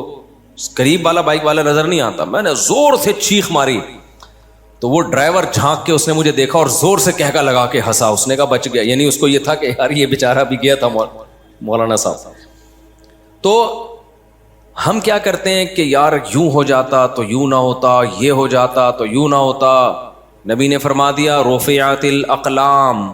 قریب والا بائک والا نظر نہیں آتا. میں نے زور سے چیخ ماری تو وہ ڈرائیور جھانک کے اس نے مجھے دیکھا اور زور سے کہکا لگا کے ہنسا. اس نے کہا بچ گیا, یعنی اس کو یہ تھا کہ یار یہ بیچارہ بھی گیا تھا مولانا صاحب. تو ہم کیا کرتے ہیں کہ یار یوں ہو جاتا تو یوں نہ ہوتا, یہ ہو جاتا تو یوں نہ ہوتا. نبی نے فرما دیا رفعت الاقلام.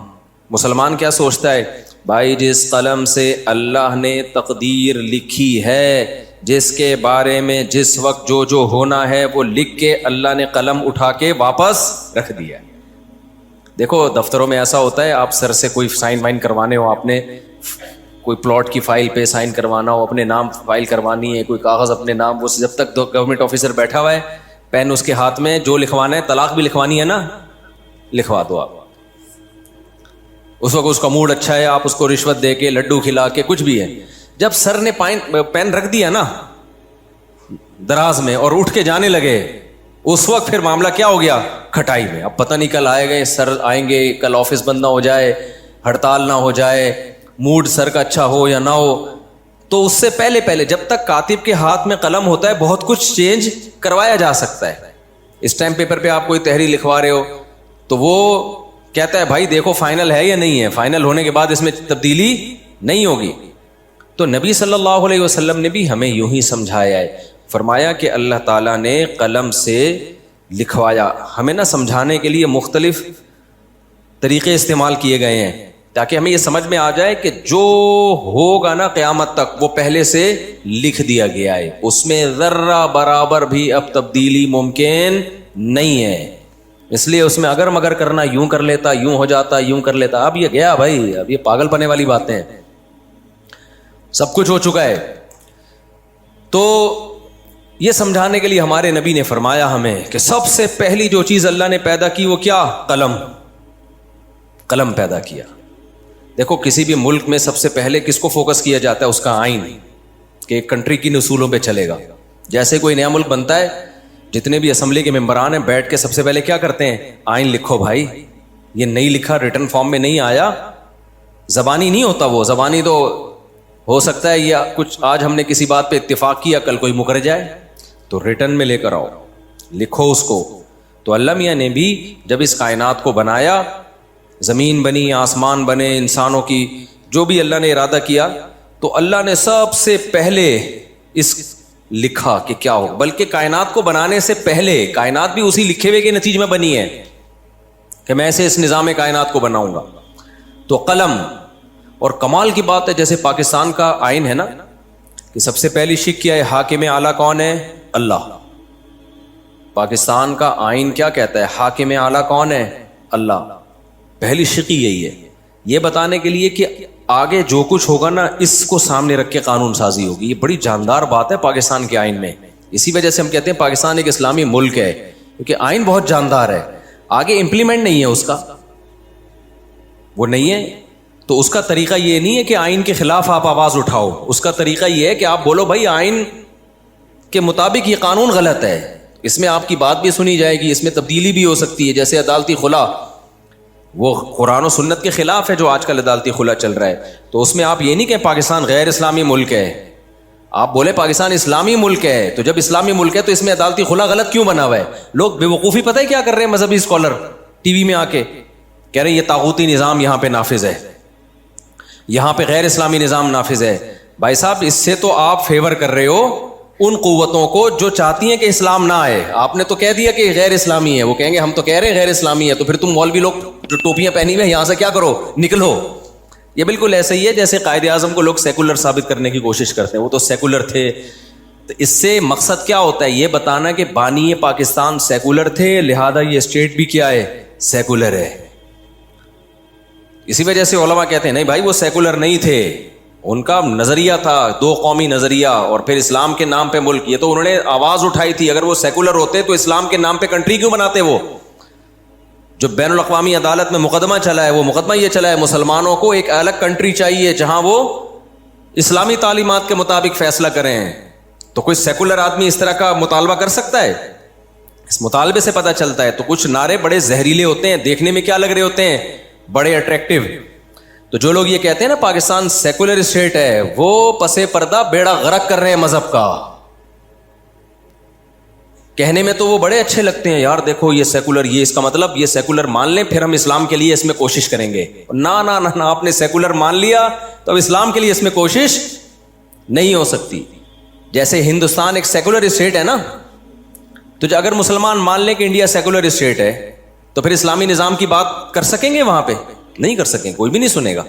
مسلمان کیا سوچتا ہے, بھائی جس قلم سے اللہ نے تقدیر لکھی ہے, جس کے بارے میں جس وقت جو ہونا ہے وہ لکھ کے اللہ نے قلم اٹھا کے واپس رکھ دیا. دیکھو دفتروں میں ایسا ہوتا ہے, آپ سر سے کوئی سائن وائن کروانے ہو, آپ نے کوئی پلاٹ کی فائل پہ سائن کروانا ہو, اپنے نام فائل کروانی ہے, کوئی کاغذ اپنے نام, وہ جب تک گورنمنٹ آفیسر بیٹھا ہوا ہے, پین اس کے ہاتھ میں, جو لکھوانا ہے, طلاق بھی لکھوانی ہے نا, لکھوا دو آپ. اس وقت اس کا موڈ اچھا ہے, آپ اس کو رشوت دے کے, لڈو کھلا کے, کچھ بھی ہے. جب سر نے پین رکھ دیا نا دراز میں اور اٹھ کے جانے لگے, اس وقت پھر معاملہ کیا ہو گیا, کھٹائی میں. اب پتہ نہیں کل آئے گئے, سر آئیں گے, کل آفس بند نہ ہو جائے, ہڑتال نہ ہو جائے, موڈ سر کا اچھا ہو یا نہ ہو. تو اس سے پہلے جب تک کاتب کے ہاتھ میں قلم ہوتا ہے بہت کچھ چینج کروایا جا سکتا ہے. اسٹیمپ پیپر پہ آپ کوئی تحریر لکھوا رہے ہو تو وہ کہتا ہے بھائی دیکھو فائنل ہے یا نہیں ہے, فائنل ہونے کے بعد اس میں تبدیلی نہیں ہوگی. تو نبی صلی اللہ علیہ وسلم نے بھی ہمیں یوں ہی سمجھایا ہے, فرمایا کہ اللہ تعالیٰ نے قلم سے لکھوایا. ہمیں نہ سمجھانے کے لیے مختلف طریقے استعمال کیے گئے ہیں تاکہ ہمیں یہ سمجھ میں آ جائے کہ جو ہوگا نا قیامت تک وہ پہلے سے لکھ دیا گیا ہے، اس میں ذرہ برابر بھی اب تبدیلی ممکن نہیں ہے. اس لیے اس میں اگر مگر کرنا، یوں کر لیتا، یوں ہو جاتا، یوں کر لیتا. اب یہ گیا بھائی، اب یہ پاگل پنے والی باتیں ہیں، سب کچھ ہو چکا ہے. تو یہ سمجھانے کے لیے ہمارے نبی نے فرمایا ہمیں کہ سب سے پہلی جو چیز اللہ نے پیدا کی وہ کیا؟ قلم پیدا کیا. دیکھو کسی بھی ملک میں سب سے پہلے کس کو فوکس کیا جاتا ہے؟ اس کا آئین، کہ ایک کنٹری کن اصولوں پہ چلے گا. جیسے کوئی نیا ملک بنتا ہے، جتنے بھی اسمبلی کے ممبران ہیں بیٹھ کے سب سے پہلے کیا کرتے ہیں؟ آئین لکھو بھائی. یہ نہیں لکھا، ریٹن فارم میں نہیں آیا، زبانی نہیں ہوتا. وہ زبانی تو ہو سکتا ہے یہ کچھ آج ہم نے کسی بات پہ اتفاق کیا، کل کوئی مکر جائے، تو ریٹن میں لے کر آؤ، لکھو اس کو. تو اللہ میاں نے بھی جب اس کائنات کو بنایا، زمین بنی، آسمان بنے، انسانوں کی جو بھی اللہ نے ارادہ کیا، تو اللہ نے سب سے پہلے اس لکھا کہ کیا ہو. بلکہ کائنات کو بنانے سے پہلے کائنات بھی اسی لکھے ہوئے کے نتیجے میں بنی ہے کہ میں ایسے اس نظام کائنات کو بناؤں گا. تو قلم. اور کمال کی بات ہے، جیسے پاکستان کا آئین ہے نا، کہ سب سے پہلی شک کیا ہے؟ حاکم اعلیٰ کون ہے؟ اللہ. پاکستان کا آئین کیا کہتا ہے؟ حاکم اعلیٰ کون ہے؟ اللہ. پہلی شک یہی ہے، یہ بتانے کے لیے کہ آگے جو کچھ ہوگا نا اس کو سامنے رکھ کے قانون سازی ہوگی. یہ بڑی جاندار بات ہے پاکستان کے آئین میں. اسی وجہ سے ہم کہتے ہیں پاکستان ایک اسلامی ملک ہے، کیونکہ آئین بہت جاندار ہے. آگے امپلیمنٹ نہیں ہے اس کا، وہ نہیں ہے. تو اس کا طریقہ یہ نہیں ہے کہ آئین کے خلاف آپ آواز اٹھاؤ. اس کا طریقہ یہ ہے کہ آپ بولو بھائی آئین کے مطابق یہ قانون غلط ہے، اس میں آپ کی بات بھی سنی جائے گی، اس میں تبدیلی بھی ہو سکتی ہے. جیسے عدالتی خلا، وہ قرآن و سنت کے خلاف ہے جو آج کل عدالتی خلا چل رہا ہے. تو اس میں آپ یہ نہیں کہ پاکستان غیر اسلامی ملک ہے، آپ بولے پاکستان اسلامی ملک ہے. تو جب اسلامی ملک ہے تو اس میں عدالتی خلا غلط کیوں بنا ہوا ہے؟ لوگ بے وقوفی پتہ ہے کیا کر رہے ہیں؟ مذہبی اسکالر ٹی وی میں آ کے کہہ رہے ہیں یہ طاغوتی نظام یہاں پہ نافذ ہے، یہاں پہ غیر اسلامی نظام نافذ ہے. بھائی صاحب اس سے تو آپ فیور کر رہے ہو ان قوتوں کو جو چاہتی ہیں کہ اسلام نہ آئے. آپ نے تو کہہ دیا کہ غیر اسلامی ہے، وہ کہیں گے ہم تو کہہ رہے ہیں غیر اسلامی ہے، تو پھر تم مولوی لوگ جو ٹوپیاں پہنی ہوئے یہاں سے کیا کرو؟ نکلو. یہ بالکل ایسا ہی ہے جیسے قائد اعظم کو لوگ سیکولر ثابت کرنے کی کوشش کرتے ہیں، وہ تو سیکولر تھے. تو اس سے مقصد کیا ہوتا ہے؟ یہ بتانا کہ بانی پاکستان سیکولر تھے، لہذا یہ اسٹیٹ بھی کیا ہے؟ سیکولر ہے. اسی وجہ سے علماء کہتے ہیں نہیں بھائی وہ سیکولر نہیں تھے، ان کا نظریہ تھا دو قومی نظریہ اور پھر اسلام کے نام پہ ملک. یہ تو انہوں نے آواز اٹھائی تھی. اگر وہ سیکولر ہوتے تو اسلام کے نام پہ کنٹری کیوں بناتے؟ وہ جو بین الاقوامی عدالت میں مقدمہ چلا ہے، وہ مقدمہ یہ چلا ہے مسلمانوں کو ایک الگ کنٹری چاہیے جہاں وہ اسلامی تعلیمات کے مطابق فیصلہ کریں. تو کوئی سیکولر آدمی اس طرح کا مطالبہ کر سکتا ہے؟ اس مطالبے سے پتہ چلتا ہے. تو کچھ نعرے بڑے زہریلے ہوتے ہیں، دیکھنے میں کیا لگ رہے ہوتے ہیں؟ بڑے اٹریکٹیو. تو جو لوگ یہ کہتے ہیں نا پاکستان سیکولر اسٹیٹ ہے، وہ پس پردہ بیڑا غرق کر رہے ہیں مذہب کا. کہنے میں تو وہ بڑے اچھے لگتے ہیں، یار دیکھو یہ سیکولر، یہ اس کا مطلب یہ سیکولر مان لیں پھر ہم اسلام کے لیے اس میں کوشش کریں گے. نہ نہ نہ، آپ نے سیکولر مان لیا تو اب اسلام کے لیے اس میں کوشش نہیں ہو سکتی. جیسے ہندوستان ایک سیکولر اسٹیٹ ہے نا، تو اگر مسلمان مان لیں کہ انڈیا سیکولر اسٹیٹ ہے تو پھر اسلامی نظام کی بات کر سکیں گے؟ وہاں پہ نہیں کر سکیں، کوئی بھی نہیں سنے گا.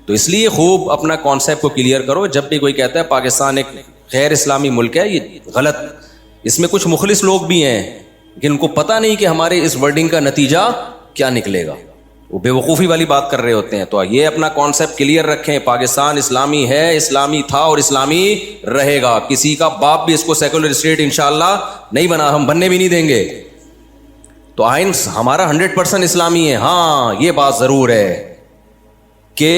تو اس لیے خوب اپنا کانسیپٹ کو کلیئر کرو. جب بھی کوئی کہتا ہے پاکستان ایک غیر اسلامی ملک ہے، یہ غلط. اس میں کچھ مخلص لوگ بھی ہیں لیکن ان کو پتہ نہیں کہ ہمارے اس ورڈنگ کا نتیجہ کیا نکلے گا، وہ بے وقوفی والی بات کر رہے ہوتے ہیں. تو یہ اپنا کانسیپٹ کلیئر رکھیں، پاکستان اسلامی ہے، اسلامی تھا اور اسلامی رہے گا. کسی کا باپ بھی اس کو سیکولر اسٹیٹ انشاءاللہ نہیں بنا، ہم بننے بھی نہیں دیں گے. تو آئین ہمارا 100% اسلامی ہے. ہاں یہ بات ضرور ہے کہ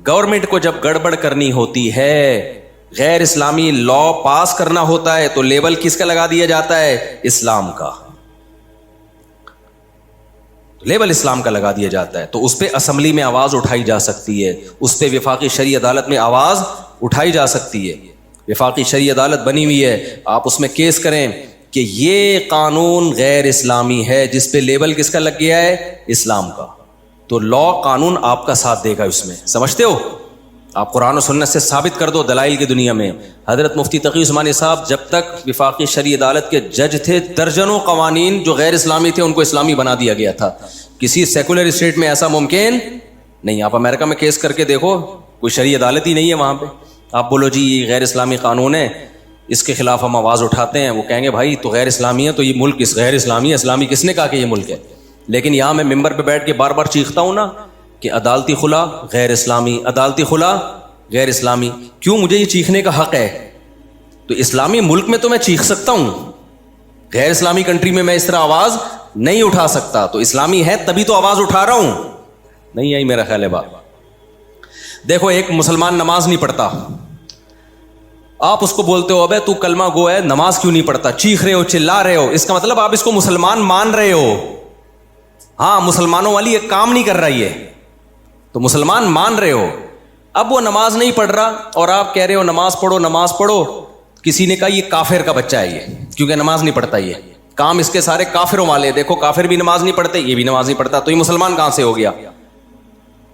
گورنمنٹ کو جب گڑبڑ کرنی ہوتی ہے، غیر اسلامی لا پاس کرنا ہوتا ہے، تو لیبل کس کا لگا دیا جاتا ہے؟ اسلام کا. لیبل اسلام کا لگا دیا جاتا ہے. تو اس پہ اسمبلی میں آواز اٹھائی جا سکتی ہے، اس پہ وفاقی شرعی عدالت میں آواز اٹھائی جا سکتی ہے. وفاقی شرعی عدالت بنی ہوئی ہے، آپ اس میں کیس کریں کہ یہ قانون غیر اسلامی ہے، جس پہ لیبل کس کا لگ گیا ہے؟ اسلام کا. تو لا قانون آپ کا ساتھ دے گا اس میں. سمجھتے ہو؟ آپ قرآن و سنت سے ثابت کر دو دلائل کی دنیا میں. حضرت مفتی تقی عثمانی صاحب جب تک وفاقی شرعی عدالت کے جج تھے، درجنوں قوانین جو غیر اسلامی تھے ان کو اسلامی بنا دیا گیا تھا. کسی سیکولر اسٹیٹ میں ایسا ممکن نہیں, آپ امریکہ میں کیس کر کے دیکھو, کوئی شرعی عدالت ہی نہیں ہے وہاں پہ. آپ بولو جی یہ غیر اسلامی قانون ہے, اس کے خلاف ہم آواز اٹھاتے ہیں, وہ کہیں گے بھائی تو غیر اسلامی ہے تو یہ ملک اس غیر اسلامی ہے, اسلامی کس نے کہا کہ یہ ملک ہے. لیکن یہاں میں ممبر پہ بیٹھ کے بار بار چیختا ہوں نا کہ عدالتی خلا غیر اسلامی, عدالتی خلا غیر اسلامی. کیوں؟ مجھے یہ چیخنے کا حق ہے. تو اسلامی ملک میں تو میں چیخ سکتا ہوں, غیر اسلامی کنٹری میں اس طرح آواز نہیں اٹھا سکتا. تو اسلامی ہے تبھی تو آواز اٹھا رہا ہوں. نہیں آئی میرا خیال ہے بات. دیکھو ایک مسلمان نماز نہیں پڑھتا, آپ اس کو بولتے ہو ابے تو کلمہ گو ہے, نماز کیوں نہیں پڑھتا, چیخ رہے ہو, چلا رہے ہو, اس کا مطلب آپ اس کو مسلمان مان رہے ہو. ہاں مسلمانوں والی ایک کام نہیں کر رہا یہ, تو مسلمان مان رہے ہو. اب وہ نماز نہیں پڑھ رہا اور آپ کہہ رہے ہو نماز پڑھو نماز پڑھو. کسی نے کہا یہ کافر کا بچہ ہے یہ, کیونکہ نماز نہیں پڑھتا, یہ کام اس کے سارے کافروں والے. دیکھو کافر بھی نماز نہیں پڑھتے, یہ بھی نماز نہیں پڑھتا, تو یہ مسلمان کہاں سے ہو گیا؟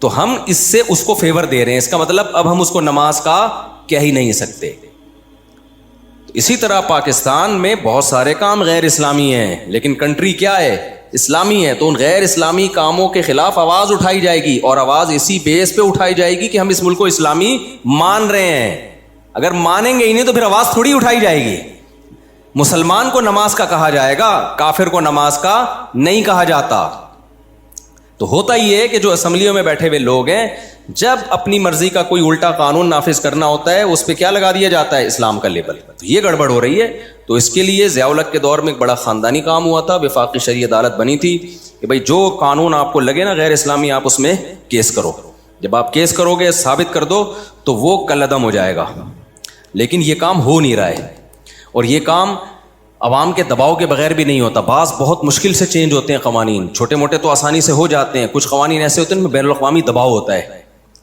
تو ہم اس سے اس کو فیور دے رہے ہیں, اس کا مطلب اب ہم اس کو نماز کا کہہ ہی نہیں سکتے. تو اسی طرح پاکستان میں بہت سارے کام غیر اسلامی ہیں, لیکن کنٹری کیا ہے؟ اسلامی ہے. تو ان غیر اسلامی کاموں کے خلاف آواز اٹھائی جائے گی, اور آواز اسی بیس پہ اٹھائی جائے گی کہ ہم اس ملک کو اسلامی مان رہے ہیں. اگر مانیں گے ہی نہیں تو پھر آواز تھوڑی اٹھائی جائے گی. مسلمان کو نماز کا کہا جائے گا, کافر کو نماز کا نہیں کہا جاتا. تو ہوتا یہ ہے کہ جو اسمبلیوں میں بیٹھے ہوئے لوگ ہیں, جب اپنی مرضی کا کوئی الٹا قانون نافذ کرنا ہوتا ہے اس پہ کیا لگا دیا جاتا ہے؟ اسلام کا لیبل. تو یہ گڑبڑ ہو رہی ہے. تو اس کے لیے ضیاء الحق کے دور میں ایک بڑا خاندانی کام ہوا تھا, وفاقی شرعی عدالت بنی تھی کہ بھائی جو قانون آپ کو لگے نا غیر اسلامی, آپ اس میں کیس کرو. جب آپ کیس کرو گے, ثابت کر دو, تو وہ کالعدم ہو جائے گا. لیکن یہ کام ہو نہیں رہا ہے, اور یہ کام عوام کے دباؤ کے بغیر بھی نہیں ہوتا. بعض بہت مشکل سے چینج ہوتے ہیں قوانین, چھوٹے موٹے تو آسانی سے ہو جاتے ہیں, کچھ قوانین ایسے ہوتے ہیں ان میں بین الاقوامی دباؤ ہوتا ہے.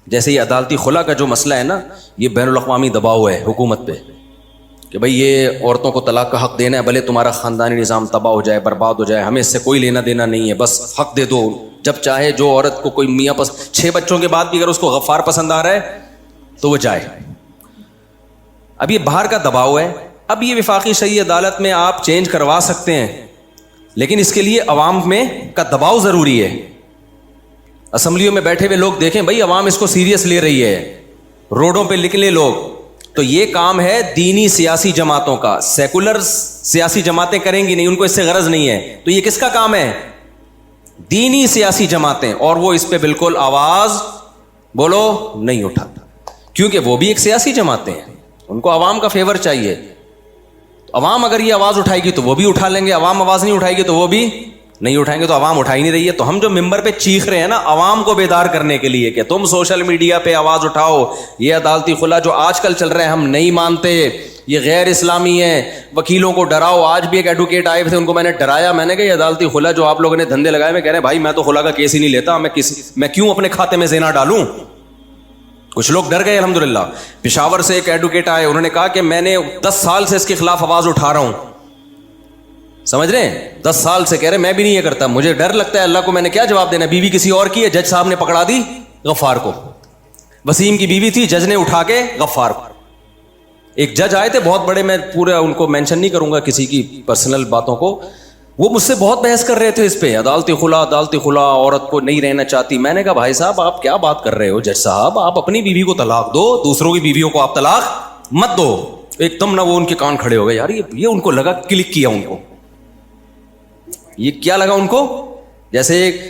جیسے یہ عدالتی خلا کا جو مسئلہ ہے نا, یہ بین الاقوامی دباؤ ہے حکومت پہ کہ بھئی یہ عورتوں کو طلاق کا حق دینا ہے, بھلے تمہارا خاندانی نظام تباہ ہو جائے, برباد ہو جائے, ہمیں اس سے کوئی لینا دینا نہیں ہے, بس حق دے دو. جب چاہے جو عورت کو کوئی میاں 6 بچوں کے بعد بھی اگر اس کو غفار پسند آ رہا ہے تو وہ جائے. اب یہ باہر کا دباؤ ہے. اب یہ وفاقی شرعی عدالت میں آپ چینج کروا سکتے ہیں, لیکن اس کے لیے عوام میں کا دباؤ ضروری ہے. اسمبلیوں میں بیٹھے ہوئے لوگ دیکھیں بھائی عوام اس کو سیریس لے رہی ہے, روڈوں پہ نکلے لوگ. تو یہ کام ہے دینی سیاسی جماعتوں کا. سیکولر سیاسی جماعتیں کریں گی نہیں, ان کو اس سے غرض نہیں ہے. تو یہ کس کا کام ہے؟ دینی سیاسی جماعتیں. اور وہ اس پہ بالکل آواز بولو نہیں اٹھاتا, کیونکہ وہ بھی ایک سیاسی جماعتیں ہیں, ان کو عوام کا فیور چاہیے. عوام اگر یہ آواز اٹھائے گی تو وہ بھی اٹھا لیں گے, عوام آواز نہیں اٹھائے گی تو وہ بھی نہیں اٹھائیں گے. تو عوام اٹھائی نہیں رہی ہے. تو ہم جو ممبر پہ چیخ رہے ہیں نا عوام کو بیدار کرنے کے لیے کہ تم سوشل میڈیا پہ آواز اٹھاؤ, یہ عدالتی خلا جو آج کل چل رہے ہیں ہم نہیں مانتے, یہ غیر اسلامی ہے, وکیلوں کو ڈراؤ. آج بھی ایک ایڈوکیٹ آئے تھے, ان کو میں نے ڈرایا, میں نے کہا یہ عدالتی خلا جو آپ لوگوں نے دھندے لگائے, میں کہہ رہے ہیں بھائی میں تو خلا کا کیس ہی نہیں لیتا, میں کیوں اپنے کھاتے میں زنا ڈالوں. کچھ لوگ ڈر گئے. الحمدللہ پشاور سے ایک ایڈوکیٹ آئے, انہوں نے کہا کہ میں نے 10 سال سے اس کے خلاف آواز اٹھا رہا ہوں. سمجھ رہے ہیں, 10 سال سے کہہ رہے میں بھی نہیں یہ کرتا, مجھے ڈر لگتا ہے, اللہ کو میں نے کیا جواب دینا. بیوی کسی اور کی ہے, جج صاحب نے پکڑا دی غفار کو. وسیم کی بیوی تھی, جج نے اٹھا کے غفار کو. ایک جج آئے تھے بہت بڑے, میں پورا ان کو مینشن نہیں کروں گا کسی کی پرسنل باتوں کو, وہ مجھ سے بہت بحث کر رہے تھے اس پہ, عدالتی خلا عورت کو نہیں رہنا چاہتی. میں نے کہا بھائی صاحب آپ کیا بات کر رہے ہو, جج صاحب آپ اپنی بیوی کو طلاق دو, دوسروں کی بیویوں کو آپ طلاق مت دو. ایک دم نہ وہ ان کے کان کھڑے ہو گئے, یار یہ ان کو لگا کلک کیا, ان کو یہ کیا لگا ان کو. جیسے ایک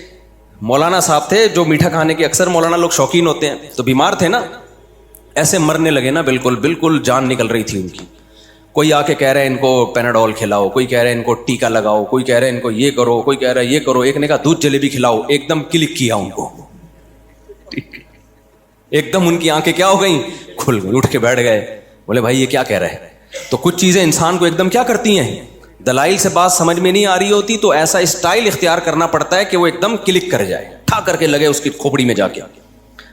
مولانا صاحب تھے جو میٹھا کھانے کے اکثر مولانا لوگ شوقین ہوتے ہیں, تو بیمار تھے نا, ایسے مرنے لگے نا, بالکل جان نکل رہی تھی ان کی. کوئی آ کے کہہ رہے ہیں ان کو پیناڈول کھلاؤ, کوئی کہہ رہے ہیں ان کو ٹیکا لگاؤ, کوئی کہہ رہے ہیں ان کو یہ کرو, کوئی کہہ رہا ہے یہ کرو. ایک نے کہا دودھ جلیبی کھلاؤ, ایک دم کلک کیا ان کو, ایک دم ان کی آنکھیں کیا ہو گئیں, کھل گئی, اٹھ کے بیٹھ گئے. بولے بھائی یہ کیا کہہ رہے ہیں. تو کچھ چیزیں انسان کو ایک دم کیا کرتی ہیں, دلائل سے بات سمجھ میں نہیں آ رہی ہوتی, تو ایسا اسٹائل اختیار کرنا پڑتا ہے کہ وہ ایک دم کلک کر جائے, ٹھا کر کے لگے اس کی کھوپڑی میں جا کے.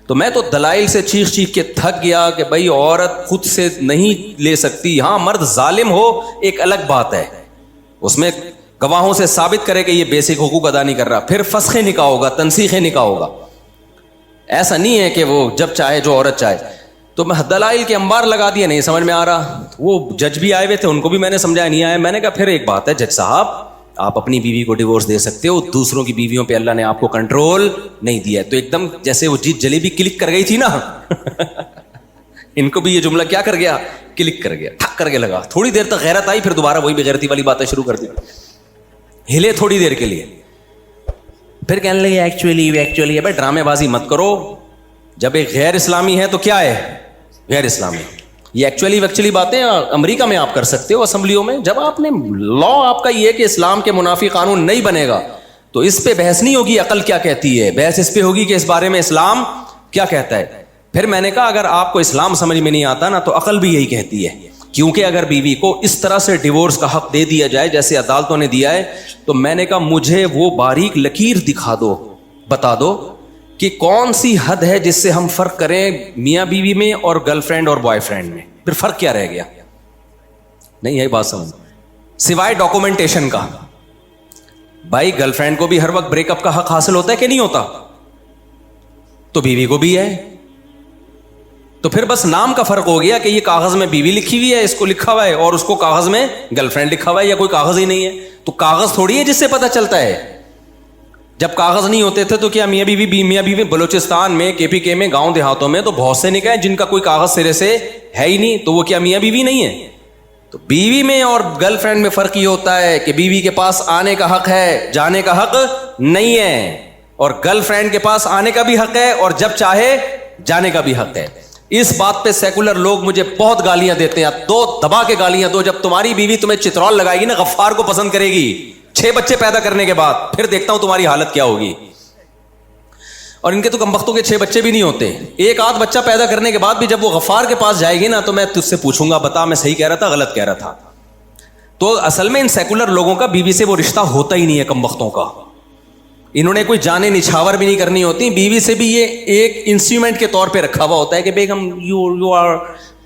تو میں تو دلائل سے چیخ کے تھک گیا کہ بھائی عورت خود سے نہیں لے سکتی. ہاں مرد ظالم ہو ایک الگ بات ہے, اس میں گواہوں سے ثابت کرے کہ یہ بیسک حقوق ادا نہیں کر رہا, پھر فسخ نکاح ہوگا, تنسیخ نکاح ہوگا. ایسا نہیں ہے کہ وہ جب چاہے جو عورت چاہے. تو میں دلائل کے انبار لگا دیا, نہیں سمجھ میں آ رہا. وہ جج بھی آئے ہوئے تھے, ان کو بھی میں نے سمجھایا, نہیں آیا. میں نے کہا پھر ایک بات ہے جج صاحب, آپ اپنی بیوی کو ڈیورس دے سکتے ہو, دوسروں کی بیویوں پہ اللہ نے آپ کو کنٹرول نہیں دیا. تو ایک دم جیسے وہ جلیبی کلک کر گئی تھی نا ان کو بھی یہ جملہ کیا کر گیا, کلک کر گیا, ٹھک کر کے لگا. تھوڑی دیر تک غیرت آئی, پھر دوبارہ وہی بغیرتی والی باتیں شروع کر دی, ہلے تھوڑی دیر کے لیے, پھر کہنے لگے ایکچولی ابے ڈرامے بازی مت کرو. جب ایک غیر اسلامی ہے تو کیا ہے, غیر اسلامی. یہ ایکچولی باتیں امریکہ میں آپ کر سکتے ہو اسمبلیوں میں. جب آپ نے لا آپ کا یہ کہ اسلام کے منافی قانون نہیں بنے گا تو اس پہ بحث نہیں ہوگی عقل کیا کہتی ہے, بحث اس پہ ہوگی کہ اس بارے میں اسلام کیا کہتا ہے. پھر میں نے کہا اگر آپ کو اسلام سمجھ میں نہیں آتا نا تو عقل بھی یہی کہتی ہے, کیونکہ اگر بیوی کو اس طرح سے ڈیورس کا حق دے دیا جائے جیسے عدالتوں نے دیا ہے, تو میں نے کہا مجھے وہ باریک لکیر دکھا دو, بتا دو کہ کون سی حد ہے جس سے ہم فرق کریں میاں بیوی میں اور گرل فرینڈ اور بوائے فرینڈ میں. پھر فرق کیا رہ گیا؟ نہیں یہی بات سمجھ, سوائے ڈاکومنٹیشن کا. بھائی گرل فرینڈ کو بھی ہر وقت بریک اپ کا حق حاصل ہوتا ہے کہ نہیں ہوتا؟ تو بیوی کو بھی ہے. تو پھر بس نام کا فرق ہو گیا کہ یہ کاغذ میں بیوی لکھی ہوئی ہے, اس کو لکھا ہوا ہے, اور اس کو کاغذ میں گرل فرینڈ لکھا ہوا ہے, یا کوئی کاغذ ہی نہیں ہے. تو کاغذ تھوڑی ہے جس سے پتہ چلتا ہے. جب کاغذ نہیں ہوتے تھے تو کیا میاں بیوی بلوچستان میں کے پی کے میں گاؤں دیہاتوں میں تو بہت سے نکاح جن کا کوئی کاغذ سرے سے ہے ہی نہیں, تو وہ کیا میاں بیوی نہیں ہے؟ تو بیوی میں اور گرل فرینڈ میں فرق یہ ہوتا ہے کہ بیوی کے پاس آنے کا حق ہے, جانے کا حق نہیں ہے, اور گرل فرینڈ کے پاس آنے کا بھی حق ہے اور جب چاہے جانے کا بھی حق ہے. اس بات پہ سیکولر لوگ مجھے بہت گالیاں دیتے ہیں. دو دبا کے گالیاں دو. جب تمہاری بیوی تمہیں چترول لگائے گی نا, غفار کو پسند کرے گی 6 بچے پیدا کرنے کے بعد, پھر دیکھتا ہوں تمہاری حالت کیا ہوگی. اور ان کے تو کمبختوں کے 6 بچے بھی نہیں ہوتے. ایک آدھ بچہ پیدا کرنے کے بعد بھی جب وہ غفار کے پاس جائے گی نا تو میں تجھ سے پوچھوں گا بتا میں صحیح کہہ رہا تھا غلط کہہ رہا تھا. تو اصل میں ان سیکولر لوگوں کا بیوی سے وہ رشتہ ہوتا ہی نہیں ہے کمبختوں کا. انہوں نے کوئی جانے نچھاور بھی نہیں کرنی ہوتی. بیوی سے بھی یہ ایک انسٹرومنٹ کے طور پہ رکھا ہوا ہوتا ہے کہ بیگم یو آر,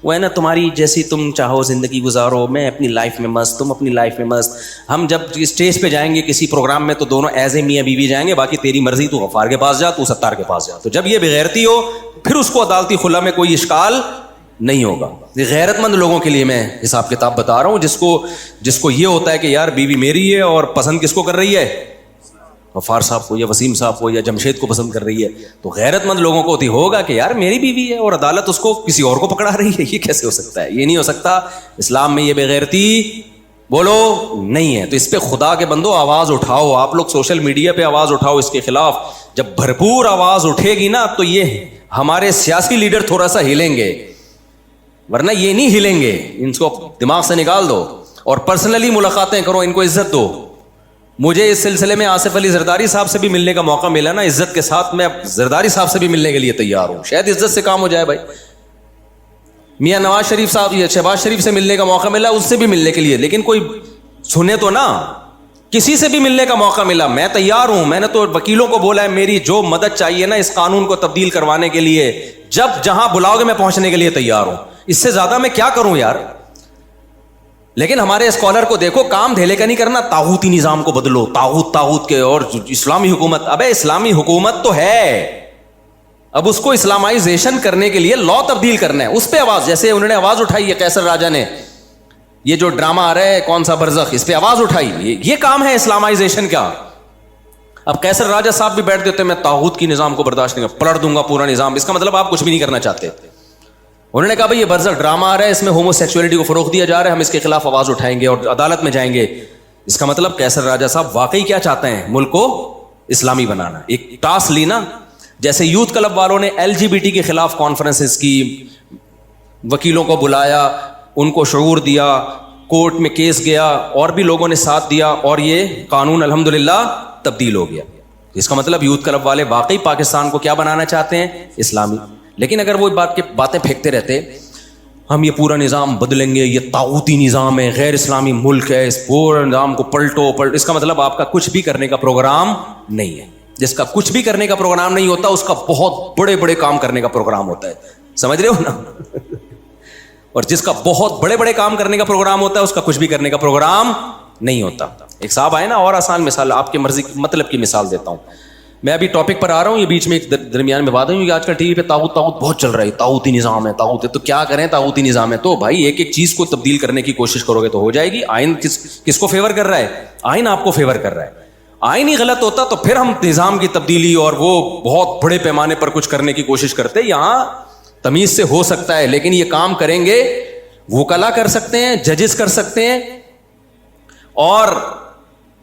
وہ ہے نا تمہاری جیسی تم چاہو زندگی گزارو, میں اپنی لائف میں مست, تم اپنی لائف میں مست. ہم جب اسٹیج پہ جائیں گے کسی پروگرام میں تو دونوں ایز اے میاں بیوی جائیں گے, باقی تیری مرضی, تو غفار کے پاس جا, تو ستار کے پاس جا. تو جب یہ بغیرتی ہو پھر اس کو عدالتی خلا میں کوئی اشکال نہیں ہوگا. یہ غیرت مند لوگوں کے لیے میں حساب کتاب بتا رہا ہوں, جس کو یہ ہوتا ہے کہ یار بیوی میری ہے اور پسند کس کو کر رہی ہے, غفار صاحب کو یا وسیم صاحب کو یا جمشید کو پسند کر رہی ہے. تو غیرت مند لوگوں کو ہوگا کہ یار میری بیوی ہے اور عدالت اس کو کسی اور کو پکڑا رہی ہے. یہ کیسے ہو سکتا ہے؟ یہ نہیں ہو سکتا. اسلام میں یہ بغیرتی بولو نہیں ہے. تو اس پہ خدا کے بندو آواز اٹھاؤ. آپ لوگ سوشل میڈیا پہ آواز اٹھاؤ اس کے خلاف. جب بھرپور آواز اٹھے گی نا تو یہ ہمارے سیاسی لیڈر تھوڑا سا ہلیں گے, ورنہ یہ نہیں ہلیں گے. ان کو دماغ سے نکال دو اور پرسنلی ملاقاتیں کرو, ان کو عزت دو. مجھے اس سلسلے میں آصف علی زرداری صاحب سے بھی ملنے کا موقع ملا نا, عزت کے ساتھ میں زرداری صاحب سے بھی ملنے کے لیے تیار ہوں. شاید عزت سے کام ہو جائے بھائی. میاں نواز شریف صاحب یا شہباز شریف سے ملنے کا موقع ملا, اس سے بھی ملنے کے لیے, لیکن کوئی سنے تو نا. کسی سے بھی ملنے کا موقع ملا میں تیار ہوں. میں نے تو وکیلوں کو بولا ہے میری جو مدد چاہیے نا اس قانون کو تبدیل کروانے کے لیے, جب جہاں بلاؤ گے میں پہنچنے کے لیے تیار ہوں. اس سے زیادہ میں کیا کروں یار. لیکن ہمارے اسکالر کو دیکھو, کام دھیلے کا نہیں کرنا, طاغوتی نظام کو بدلو, طاغوت کے, اور اسلامی حکومت. ابے اسلامی حکومت تو ہے, اب اس کو اسلامائزیشن کرنے کے لیے لا تبدیل کرنا ہے. اس پہ آواز, جیسے انہوں نے آواز اٹھائی ہے قیصر راجہ نے, یہ جو ڈرامہ آ رہا ہے کون سا برزخ, اس پہ آواز اٹھائی. یہ کام ہے اسلامائزیشن کا. اب قیصر راجہ صاحب بھی بیٹھ دیتے میں طاغوت کی نظام کو برداشت نہیں, پلٹ دوں گا پورا نظام. اس کا مطلب آپ کچھ بھی نہیں کرنا چاہتے. انہوں نے کہا بھائی یہ برزخ ڈرامہ آ رہا ہے, اس میں ہومو سیکسولیٹی کو فروغ دیا جا رہا ہے, ہم اس کے خلاف آواز اٹھائیں گے اور عدالت میں جائیں گے. اس کا مطلب قیصر راجہ صاحب واقعی کیا چاہتے ہیں, ملک کو اسلامی بنانا. ایک ٹاسک لی نا, جیسے یوتھ کلب والوں نے LGBT کے خلاف کانفرنسز کی, وکیلوں کو بلایا, ان کو شعور دیا, کورٹ میں کیس گیا, اور بھی لوگوں نے ساتھ دیا, اور یہ قانون الحمدللہ تبدیل ہو گیا. اس کا مطلب یوتھ کلب والے واقعی پاکستان کو کیا بنانا چاہتے ہیں, اسلامی. لیکن اگر وہ باتیں پھینکتے رہتے, ہم یہ پورا نظام بدلیں گے, یہ طاغوتی نظام ہے, غیر اسلامی ملک ہے, اس پورے نظام کو پلٹو, اس کا مطلب آپ کا کچھ بھی کرنے کا پروگرام نہیں ہے. جس کا کچھ بھی کرنے کا پروگرام نہیں ہوتا اس کا بہت بڑے بڑے کام کرنے کا پروگرام ہوتا ہے. سمجھ رہے ہو نا. اور جس کا بہت بڑے بڑے کام کرنے کا پروگرام ہوتا ہے اس کا کچھ بھی کرنے کا پروگرام نہیں ہوتا. ایک صاحب آئے نا, اور آسان مثال, آپ کی مرضی مطلب کی مثال دیتا ہوں. میں ابھی ٹاپک پر آ رہا ہوں, یہ بیچ میں ایک درمیان میں بات ہے کہ آج کل ٹی وی پہ طاغوت بہت چل رہا ہے, طاغوتی نظام ہے, طاغوت ہے. تو کیا کریں, طاغوتی نظام ہے تو بھائی ایک ایک چیز کو تبدیل کرنے کی کوشش کرو گے تو ہو جائے گی. آئین کس کو فیور کر رہا ہے؟ آئین آپ کو فیور کر رہا ہے. آئین ہی غلط ہوتا تو پھر ہم نظام کی تبدیلی اور وہ بہت بڑے پیمانے پر کچھ کرنے کی کوشش کرتے. یہاں تمیز سے ہو سکتا ہے, لیکن یہ کام کریں گے وکلا کر سکتے ہیں, ججز کر سکتے ہیں, اور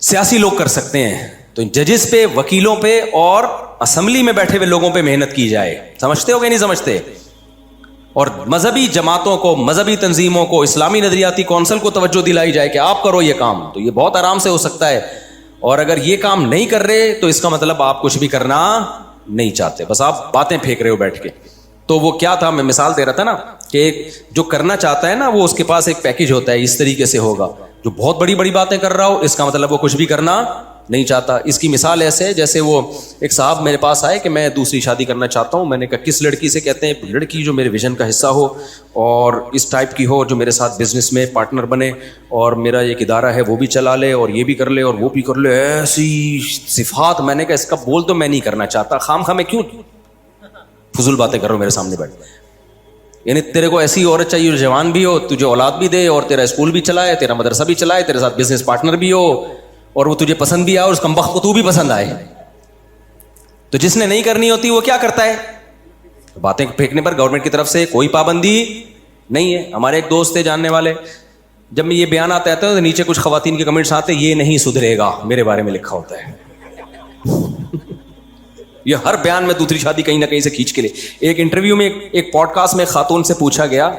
سیاسی لوگ کر سکتے ہیں. تو ججز پہ, وکیلوں پہ اور اسمبلی میں بیٹھے ہوئے لوگوں پہ محنت کی جائے. سمجھتے ہو کہ نہیں سمجھتے؟ اور مذہبی جماعتوں کو, مذہبی تنظیموں کو, اسلامی نظریاتی کونسل کو توجہ دلائی جائے کہ آپ کرو یہ کام. تو یہ بہت آرام سے ہو سکتا ہے. اور اگر یہ کام نہیں کر رہے تو اس کا مطلب آپ کچھ بھی کرنا نہیں چاہتے, بس آپ باتیں پھینک رہے ہو بیٹھ کے. تو وہ کیا تھا, میں مثال دے رہا تھا نا کہ جو کرنا چاہتا ہے نا وہ اس کے پاس ایک پیکج ہوتا ہے, اس طریقے سے ہوگا. جو بہت بڑی بڑی باتیں کر رہا ہو اس کا مطلب وہ کچھ بھی کرنا نہیں چاہتا. اس کی مثال ایسے ہے جیسے وہ ایک صاحب میرے پاس آئے کہ میں دوسری شادی کرنا چاہتا ہوں. میں نے کہا کس لڑکی سے؟ کہتے ہیں لڑکی جو میرے ویژن کا حصہ ہو اور اس ٹائپ کی ہو, جو میرے ساتھ بزنس میں پارٹنر بنے اور میرا ایک ادارہ ہے وہ بھی چلا لے اور یہ بھی کر لے اور وہ بھی کر لے, ایسی صفات. میں نے کہا اس کا بول تو میں نہیں کرنا چاہتا, خام خواہ میں کیوں فضول باتیں کر رہا ہوں میرے سامنے بیٹھ. یعنی تیرے کو ایسی عورت چاہیے جو جوان بھی ہو, تجھے اولاد بھی دے اور تیرا اسکول بھی چلائے, تیرا مدرسہ بھی چلائے, تیرے ساتھ بزنس پارٹنر بھی ہو اور وہ تجھے پسند بھی آئے اور اس کمبخت کو تو بھی پسند آئے. تو جس نے نہیں کرنی ہوتی وہ کیا کرتا ہے؟ باتیں پھینکنے پر گورنمنٹ کی طرف سے کوئی پابندی نہیں ہے. ہمارے ایک دوست تھے جاننے والے, جب میں یہ بیان آتا ہے تو نیچے کچھ خواتین کے کمنٹس آتے, یہ نہیں سدھرے گا, میرے بارے میں لکھا ہوتا ہے. یہ ہر بیان میں دوسری شادی کہیں نہ کہیں سے کھینچ کے لے. ایک انٹرویو میں ایک پوڈ کاسٹ میں خاتون سے پوچھا گیا,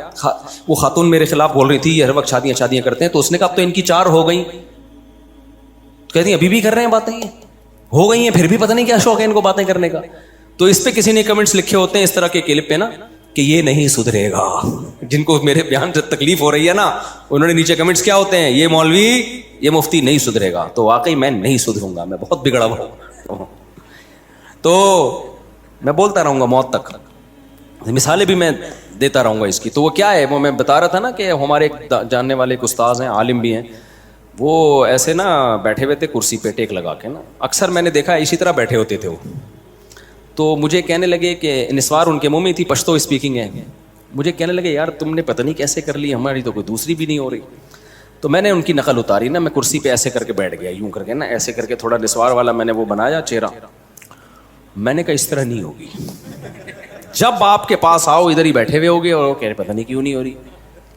وہ خاتون میرے خلاف بول رہی تھی یہ ہر وقت شادیاں کرتے ہیں. تو اس نے کہا اب تو ان کی 4 ہو گئی. کہتی ہیں ابھی بھی کر رہے ہیں باتیں, یہ ہو گئی ہیں پھر بھی پتہ نہیں کیا شوق ہے ان کو باتیں کرنے کا. تو اس پہ کسی نے کمنٹس لکھے ہوتے ہیں اس طرح کے کلپ پہ نا کہ یہ نہیں سدھرے گا. جن کو میرے بیان سے تکلیف ہو رہی ہے نا انہوں نے نیچے کمنٹس کیا ہوتے ہیں, یہ مولوی یہ مفتی نہیں سدھرے گا. تو واقعی میں نہیں سدھروں گا, میں بہت بگڑا ہوا ہوں. تو میں بولتا رہوں گا موت تک, مثالیں بھی میں دیتا رہوں گا اس کی. تو وہ کیا ہے, وہ میں بتا رہا تھا نا کہ ہمارے ایک جاننے والے ایک استاذ ہیں, عالم بھی ہیں, وہ ایسے نا بیٹھے ہوئے تھے کرسی پہ ٹیک لگا کے نا, اکثر میں نے دیکھا اسی طرح بیٹھے ہوتے تھے وہ. تو مجھے کہنے لگے کہ نسوار ان کے منہ میں تھی, پشتو اسپیکنگ ہے, مجھے کہنے لگے یار تم نے پتہ نہیں کیسے کر لی, ہماری تو کوئی دوسری بھی نہیں ہو رہی. تو میں نے ان کی نقل اتاری نا, میں کرسی پہ ایسے کر کے بیٹھ گیا, یوں کر کے نا ایسے کر کے تھوڑا نسوار والا میں نے وہ بنایا چہرہ. میں نے کہا اس طرح نہیں ہوگی, جب آپ کے پاس آؤ ادھر ہی بیٹھے ہوئے ہوگے اور کہہ رہے پتہ نہیں کیوں نہیں ہو رہی.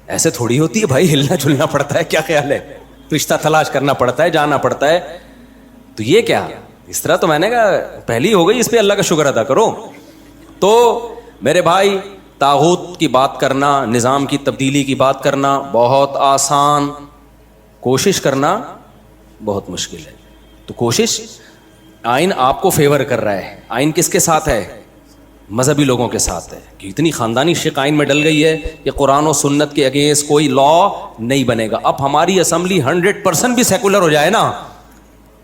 ایسے تھوڑی ہوتی ہے بھائی, ہلنا جلنا پڑتا ہے, کیا خیال ہے, رشتہ تلاش کرنا پڑتا ہے, جانا پڑتا ہے. تو یہ کیا اس طرح؟ تو میں نے کہا پہلی ہو گئی, اس پہ اللہ کا شکر ادا کرو. تو میرے بھائی طاغوت کی بات کرنا, نظام کی تبدیلی کی بات کرنا بہت آسان, کوشش کرنا بہت مشکل ہے. تو کوشش, آئین آپ کو فیور کر رہا ہے. آئین کس کے ساتھ ہے؟ مذہبی لوگوں کے ساتھ ہے. کہ اتنی خاندانی شق آئین میں ڈل گئی ہے کہ قرآن و سنت کے اگینسٹ کوئی لا نہیں بنے گا. اب ہماری اسمبلی 100% بھی سیکولر ہو جائے نا,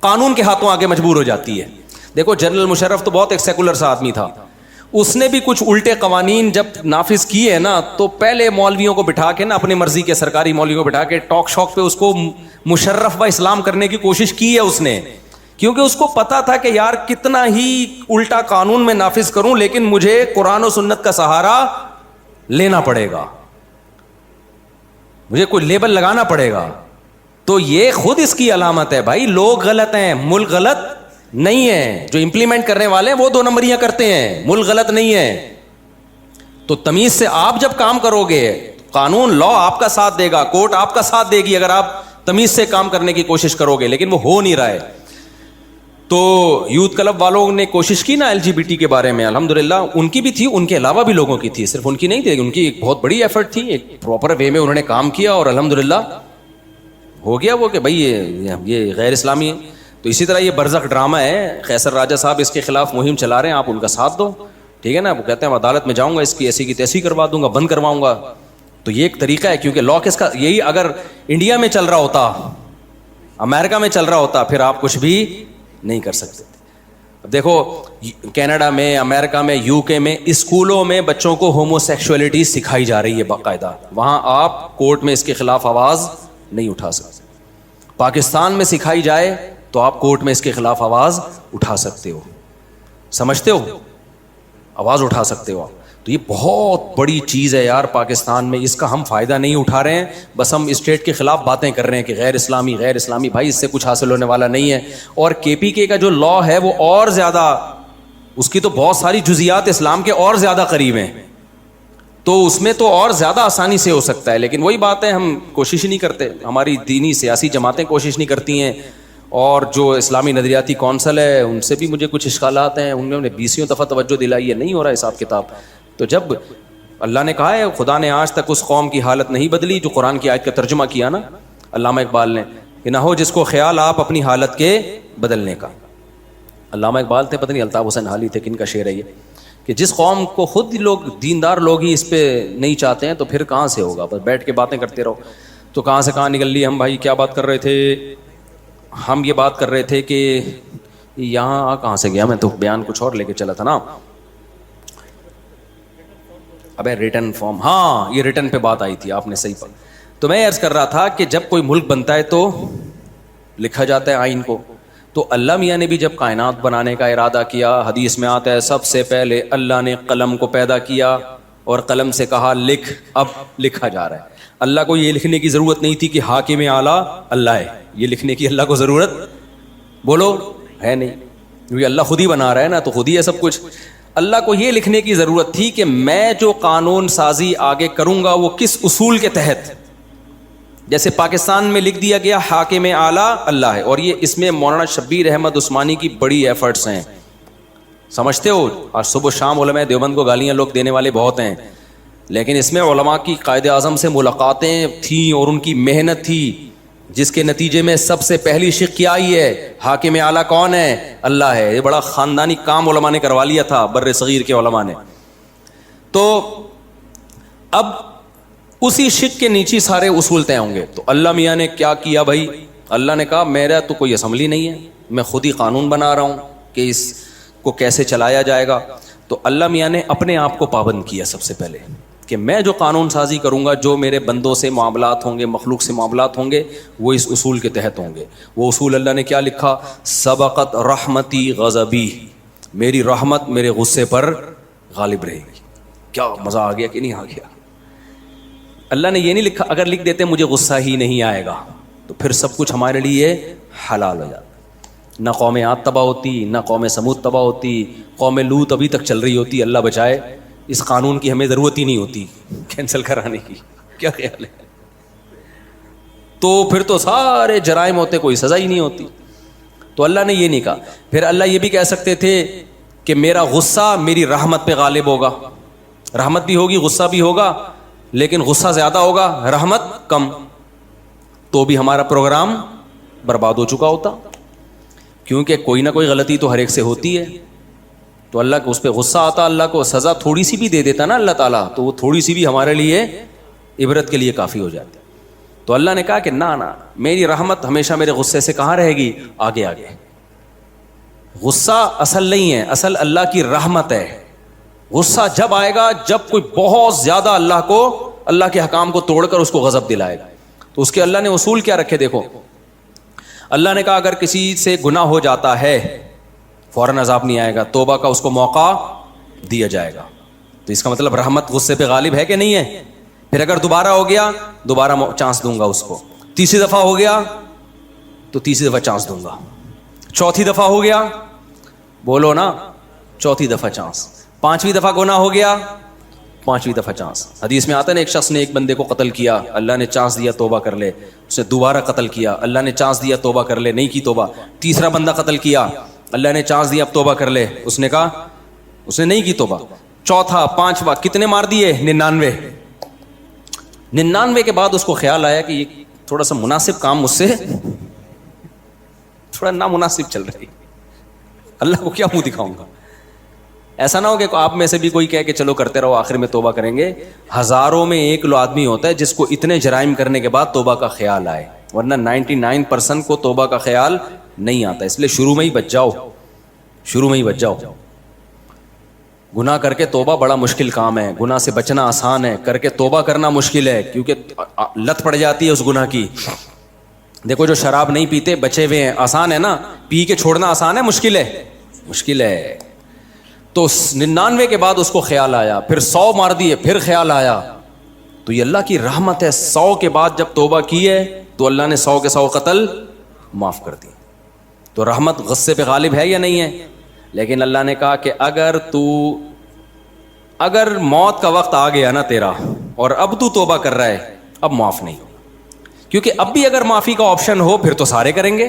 قانون کے ہاتھوں آگے مجبور ہو جاتی ہے. دیکھو جنرل مشرف تو بہت ایک سیکولر سا آدمی تھا, اس نے بھی کچھ الٹے قوانین جب نافذ کیے نا تو پہلے مولویوں کو بٹھا کے نا, اپنی مرضی کے سرکاری مولویوں کو بٹھا کے ٹاک شاک پہ اس کو مشرف با اسلام کرنے کی کوشش کی ہے اس نے. کیونکہ اس کو پتا تھا کہ یار کتنا ہی الٹا قانون میں نافذ کروں لیکن مجھے قرآن و سنت کا سہارا لینا پڑے گا, مجھے کوئی لیبل لگانا پڑے گا. تو یہ خود اس کی علامت ہے بھائی, لوگ غلط ہیں, ملک غلط نہیں ہے. جو امپلیمنٹ کرنے والے ہیں وہ 2 نمبریاں کرتے ہیں, ملک غلط نہیں ہے. تو تمیز سے آپ جب کام کرو گے, قانون لا آپ کا ساتھ دے گا, کورٹ آپ کا ساتھ دے گی اگر آپ تمیز سے کام کرنے کی کوشش کرو گے, لیکن وہ ہو نہیں رہا ہے. تو یوتھ کلب والوں نے کوشش کی نا LGBT کے بارے میں, الحمدللہ ان کی بھی تھی, ان کے علاوہ بھی لوگوں کی تھی, صرف ان کی نہیں تھی, ان کی ایک بہت بڑی ایفرٹ تھی, ایک پراپر وے میں انہوں نے کام کیا اور الحمدللہ ہو گیا وہ کہ بھائی یہ غیر اسلامی ہے. تو اسی طرح یہ برزخ ڈرامہ ہے, قیصر راجہ صاحب اس کے خلاف مہم چلا رہے ہیں, آپ ان کا ساتھ دو, ٹھیک ہے نا. وہ کہتے ہیں عدالت میں جاؤں گا, اس کی ایسی کی تیسی کروا دوں گا, بند کرواؤں گا. تو یہ ایک طریقہ ہے, کیونکہ لا کس کا, یہی اگر انڈیا میں چل رہا ہوتا, امریکہ میں چل رہا ہوتا, پھر آپ کچھ بھی نہیں کر سکتے. دیکھو کینیڈا میں, امریکہ میں, UK میں اسکولوں میں بچوں کو ہومو سیکشولیٹی سکھائی جا رہی ہے باقاعدہ. وہاں آپ کورٹ میں اس کے خلاف آواز نہیں اٹھا سکتے. پاکستان میں سکھائی جائے تو آپ کورٹ میں اس کے خلاف آواز اٹھا سکتے ہو. سمجھتے ہو؟ آواز اٹھا سکتے ہو آپ. تو یہ بہت بڑی چیز ہے یار پاکستان میں, اس کا ہم فائدہ نہیں اٹھا رہے ہیں, بس ہم اسٹیٹ کے خلاف باتیں کر رہے ہیں کہ غیر اسلامی غیر اسلامی. بھائی اس سے کچھ حاصل ہونے والا نہیں ہے. اور کے پی کے کا جو لا ہے وہ اور زیادہ, اس کی تو بہت ساری جزیات اسلام کے اور زیادہ قریب ہیں, تو اس میں تو اور زیادہ آسانی سے ہو سکتا ہے. لیکن وہی بات ہے, ہم کوشش ہی نہیں کرتے, ہماری دینی سیاسی جماعتیں کوشش نہیں کرتی ہیں, اور جو اسلامی نظریاتی کونسل ہے ان سے بھی مجھے کچھ اشکالات ہیں, انہوں نے 20 دفعہ توجہ دلائی ہے, نہیں ہو رہا حساب کتاب. تو جب اللہ نے کہا ہے خدا نے آج تک اس قوم کی حالت نہیں بدلی, جو قرآن کی آیت کا ترجمہ کیا نا علامہ اقبال نے, کہ نہ ہو جس کو خیال آپ اپنی حالت کے بدلنے کا. علامہ اقبال تھے, پتہ نہیں الطاف حسین حالی تھے, کن کا شعر ہے یہ, کہ جس قوم کو خود لوگ دیندار لوگ ہی اس پہ نہیں چاہتے ہیں تو پھر کہاں سے ہوگا, بس بیٹھ کے باتیں کرتے رہو. تو کہاں سے کہاں نکل لی ہم بھائی, کیا بات کر رہے تھے ہم؟ یہ بات کر رہے تھے کہ یہاں کہاں سے گیا میں, تو بیان کچھ اور لے کے چلا تھا نا. ابے ریٹن فارم, ہاں یہ ریٹن پہ بات آئی تھی, آپ نے صحیح پڑھا. تو میں عرض کر رہا تھا کہ جب کوئی ملک بنتا ہے تو لکھا جاتا ہے آئین کو. تو اللہ میاں نے بھی جب کائنات بنانے کا ارادہ کیا, حدیث میں آتا ہے سب سے پہلے اللہ نے قلم کو پیدا کیا اور قلم سے کہا لکھ, اب لکھا جا رہا ہے. اللہ کو یہ لکھنے کی ضرورت نہیں تھی کہ حاکم اعلیٰ اللہ ہے, یہ لکھنے کی اللہ کو ضرورت بولو ہے نہیں, کیونکہ اللہ خود ہی بنا رہا ہے نا, تو خود ہی ہے سب کچھ. اللہ کو یہ لکھنے کی ضرورت تھی کہ میں جو قانون سازی آگے کروں گا وہ کس اصول کے تحت. جیسے پاکستان میں لکھ دیا گیا حاکم اعلیٰ اللہ ہے, اور یہ اس میں مولانا شبیر احمد عثمانی کی بڑی ایفرٹس ہیں, سمجھتے ہو. اور صبح شام علماء دیوبند کو گالیاں لوگ دینے والے بہت ہیں, لیکن اس میں علماء کی قائد اعظم سے ملاقاتیں تھیں اور ان کی محنت تھی, جس کے نتیجے میں سب سے پہلی شق کیا آئی ہے, حاکم اعلیٰ کون ہے؟ اللہ ہے. یہ بڑا خاندانی کام علماء نے کروا لیا تھا, بر صغیر کے علماء نے. تو اب اسی شق کے نیچے سارے اصول طے ہوں گے. تو اللہ میاں نے کیا کیا بھائی, اللہ نے کہا میرا تو کوئی اسمبلی نہیں ہے, میں خود ہی قانون بنا رہا ہوں کہ اس کو کیسے چلایا جائے گا. تو اللہ میاں نے اپنے آپ کو پابند کیا سب سے پہلے, کہ میں جو قانون سازی کروں گا, جو میرے بندوں سے معاملات ہوں گے, مخلوق سے معاملات ہوں گے, وہ اس اصول کے تحت ہوں گے. وہ اصول اللہ نے کیا لکھا, سبقت رحمتی غضبی, میری رحمت میرے غصے پر غالب رہے گی. کیا مزہ آ گیا کہ نہیں آ گیا؟ اللہ نے یہ نہیں لکھا, اگر لکھ دیتے مجھے غصہ ہی نہیں آئے گا تو پھر سب کچھ ہمارے لیے حلال ہو جاتا. نہ قوم عاد تباہ ہوتی, نہ قوم سمود تباہ ہوتی, قوم لوط ابھی تک چل رہی ہوتی, اللہ بچائے. اس قانون کی ہمیں ضرورت ہی نہیں ہوتی کینسل کرانے کی. کیا خیال ہے؟ تو پھر تو سارے جرائم ہوتے, کوئی سزا ہی نہیں ہوتی. تو اللہ نے یہ نہیں کہا. پھر اللہ یہ بھی کہہ سکتے تھے کہ میرا غصہ میری رحمت پہ غالب ہوگا, رحمت بھی ہوگی غصہ بھی ہوگا, لیکن غصہ زیادہ ہوگا رحمت کم, تو بھی ہمارا پروگرام برباد ہو چکا ہوتا, کیونکہ کوئی نہ کوئی غلطی تو ہر ایک سے ہوتی ہے. تو اللہ کو اس پہ غصہ آتا, اللہ کو سزا تھوڑی سی بھی دے دیتا نا اللہ تعالیٰ, تو وہ تھوڑی سی بھی ہمارے لیے عبرت کے لیے کافی ہو جاتی. تو اللہ نے کہا کہ نہ میری رحمت ہمیشہ میرے غصے سے کہاں رہے گی, آگے آگے. غصہ اصل نہیں ہے, اصل اللہ کی رحمت ہے. غصہ جب آئے گا جب کوئی بہت زیادہ اللہ کے حکام کو توڑ کر اس کو غضب دلائے گا. تو اس کے اللہ نے اصول کیا رکھے دیکھو. اللہ نے کہا اگر کسی سے گناہ ہو جاتا ہے فوراً عذاب نہیں آئے گا, توبہ کا اس کو موقع دیا جائے گا. تو اس کا مطلب رحمت غصے پہ غالب ہے کہ نہیں ہے. پھر اگر دوبارہ ہو گیا دوبارہ چانس دوں گا اس کو, تیسری دفعہ ہو گیا تو تیسری دفعہ چانس دوں گا, چوتھی دفعہ ہو گیا بولو نا چوتھی دفعہ چانس, پانچویں دفعہ گناہ ہو گیا پانچویں دفعہ چانس. حدیث میں آتا ہے نا, ایک شخص نے ایک بندے کو قتل کیا, اللہ نے چانس دیا توبہ کر لے, اس نے دوبارہ قتل کیا, اللہ نے چانس دیا توبہ کر لے, نہیں کی توبہ. تیسرا بندہ قتل کیا, اللہ نے چانس دیا اب توبہ کر لے, اس نے کہا, اس نے نہیں کی توبہ. چوتھا پانچواں کتنے مار دیے؟ 99 کے بعد اس کو خیال آیا کہ یہ تھوڑا سا مناسب کام مجھ سے تھوڑا نامناسب چل رہی, اللہ کو کیا منہ دکھاؤں گا. ایسا نہ ہو کہ آپ میں سے بھی کوئی کہے کہ چلو کرتے رہو آخر میں توبہ کریں گے. ہزاروں میں ایک آدمی ہوتا ہے جس کو اتنے جرائم کرنے کے بعد توبہ کا خیال آئے, ورنہ 99% کو توبہ کا خیال نہیں آتا. اس لیے شروع میں ہی بچ جاؤ. گناہ کر کے توبہ بڑا مشکل کام ہے, گناہ سے بچنا آسان ہے, کر کے توبہ کرنا مشکل ہے, کیونکہ لت پڑ جاتی ہے اس گناہ کی. دیکھو جو شراب نہیں پیتے بچے ہوئے ہیں, آسان ہے نا, پی کے چھوڑنا آسان ہے مشکل ہے؟ مشکل ہے. تو 99 کے بعد اس کو خیال آیا, پھر 100 مار دیے, پھر خیال آیا. تو یہ اللہ کی رحمت ہے, 100 کے بعد جب توبہ کی ہے تو اللہ نے 100 کے 100 قتل معاف کر دی. تو رحمت غصے پہ غالب ہے یا نہیں ہے؟ لیکن اللہ نے کہا کہ اگر موت کا وقت آ گیا نا تیرا اور اب تو توبہ کر رہا ہے, اب معاف نہیں, کیونکہ اب بھی اگر معافی کا آپشن ہو پھر تو سارے کریں گے,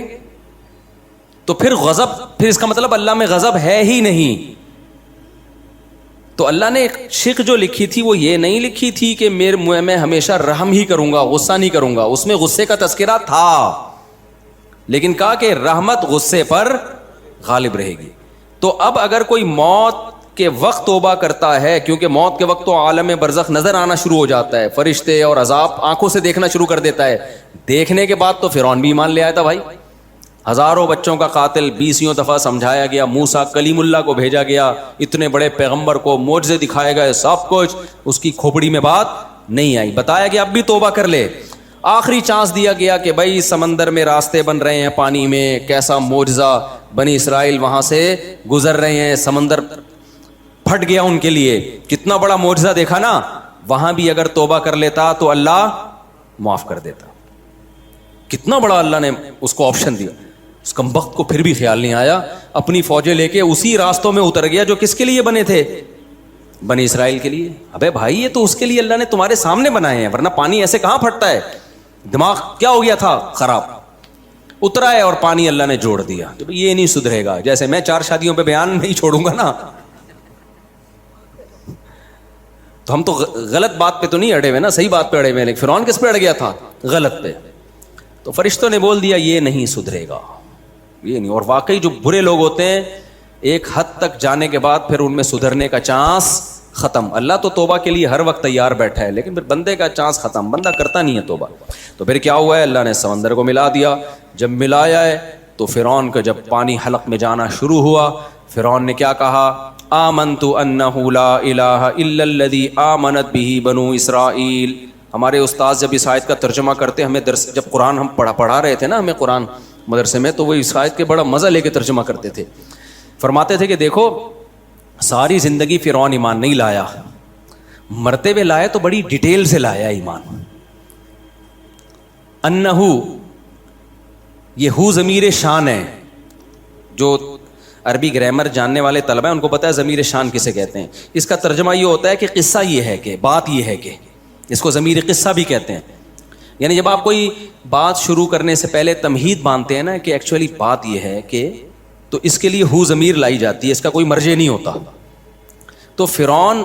تو پھر غضب, پھر اس کا مطلب اللہ میں غضب ہے ہی نہیں. تو اللہ نے ایک شق جو لکھی تھی وہ یہ نہیں لکھی تھی کہ میں ہمیشہ رحم ہی کروں گا, غصہ نہیں کروں گا. اس میں غصے کا تذکرہ تھا, لیکن کہا کہ رحمت غصے پر غالب رہے گی. تو اب اگر کوئی موت کے وقت توبہ کرتا ہے, کیونکہ موت کے وقت تو عالم برزخ نظر آنا شروع ہو جاتا ہے, فرشتے اور عذاب آنکھوں سے دیکھنا شروع کر دیتا ہے. دیکھنے کے بعد تو فرعون بھی ایمان لے آیا تھا بھائی. ہزاروں بچوں کا قاتل 20 دفعہ سمجھایا گیا, موسیٰ کلیم اللہ کو بھیجا گیا, اتنے بڑے پیغمبر کو معجزے دکھائے گئے, سب کچھ, اس کی کھوپڑی میں بات نہیں آئی. بتایا کہ اب بھی توبہ کر لے. آخری چانس دیا گیا کہ بھائی سمندر میں راستے بن رہے ہیں, پانی میں, کیسا معجزہ, بنی اسرائیل وہاں سے گزر رہے ہیں, سمندر پھٹ گیا ان کے لیے, کتنا بڑا معجزہ دیکھا نا. وہاں بھی اگر توبہ کر لیتا تو اللہ معاف کر دیتا. کتنا بڑا اللہ نے اس کو آپشن دیا. اس کمبخت کو پھر بھی خیال نہیں آیا, اپنی فوجیں لے کے اسی راستوں میں اتر گیا جو کس کے لیے بنے تھے, بنی اسرائیل کے لیے. ابے بھائی یہ تو اس کے لیے اللہ نے تمہارے سامنے بنائے ہیں, ورنہ پانی ایسے کہاں پھٹتا ہے. دماغ کیا ہو گیا تھا خراب, اترا ہے اور پانی اللہ نے جوڑ دیا. یہ نہیں سدھرے گا. جیسے میں 4 شادیوں پہ بیان نہیں چھوڑوں گا نا, تو ہم تو غلط بات پہ تو نہیں اڑے ہوئے نا, صحیح بات پہ اڑے ہوئے. لیکن فرعون کس پہ اڑ گیا تھا, غلط پہ. تو فرشتوں نے بول دیا یہ نہیں سدھرے گا, یہ نہیں. اور واقعی جو برے لوگ ہوتے ہیں ایک حد تک جانے کے بعد پھر ان میں سدھرنے کا چانس ختم. اللہ تو توبہ کے لیے ہر وقت تیار بیٹھا ہے, لیکن پھر بندے کا چانس ختم, بندہ کرتا نہیں ہے توبہ. تو پھر کیا ہوا ہے, اللہ نے سمندر کو ملا دیا. جب ملایا ہے تو فرعون کا جب پانی حلق میں جانا شروع ہوا, فرعون نے کیا کہا, آمنت انہ لا الہ الا الذی آمنت بہ بنو اسرائیل. ہمارے استاد جب اس آیت کا ترجمہ کرتے, ہمیں درس جب قرآن ہم پڑھا رہے تھے نا ہمیں قرآن مدرسے میں, تو وہ اس آیت کے بڑا مزہ لے کے ترجمہ کرتے تھے. فرماتے تھے کہ دیکھو ساری زندگی فرعون ایمان نہیں لایا, مرتے ہوئے لایا تو بڑی ڈیٹیل سے لایا ایمان. انہو, یہ ہو ضمیر شان ہے. جو عربی گرامر جاننے والے طلبہ ہیں ان کو پتہ ہے ضمیر شان کسے کہتے ہیں. اس کا ترجمہ یہ ہوتا ہے کہ قصہ یہ ہے, کہ بات یہ ہے, کہ اس کو ضمیر قصہ بھی کہتے ہیں. یعنی جب آپ کوئی بات شروع کرنے سے پہلے تمہید باندھتے ہیں نا کہ ایکچولی بات یہ ہے کہ, تو اس کے لیے ہو ضمیر لائی جاتی ہے, اس کا کوئی مرجع نہیں ہوتا. تو فرعون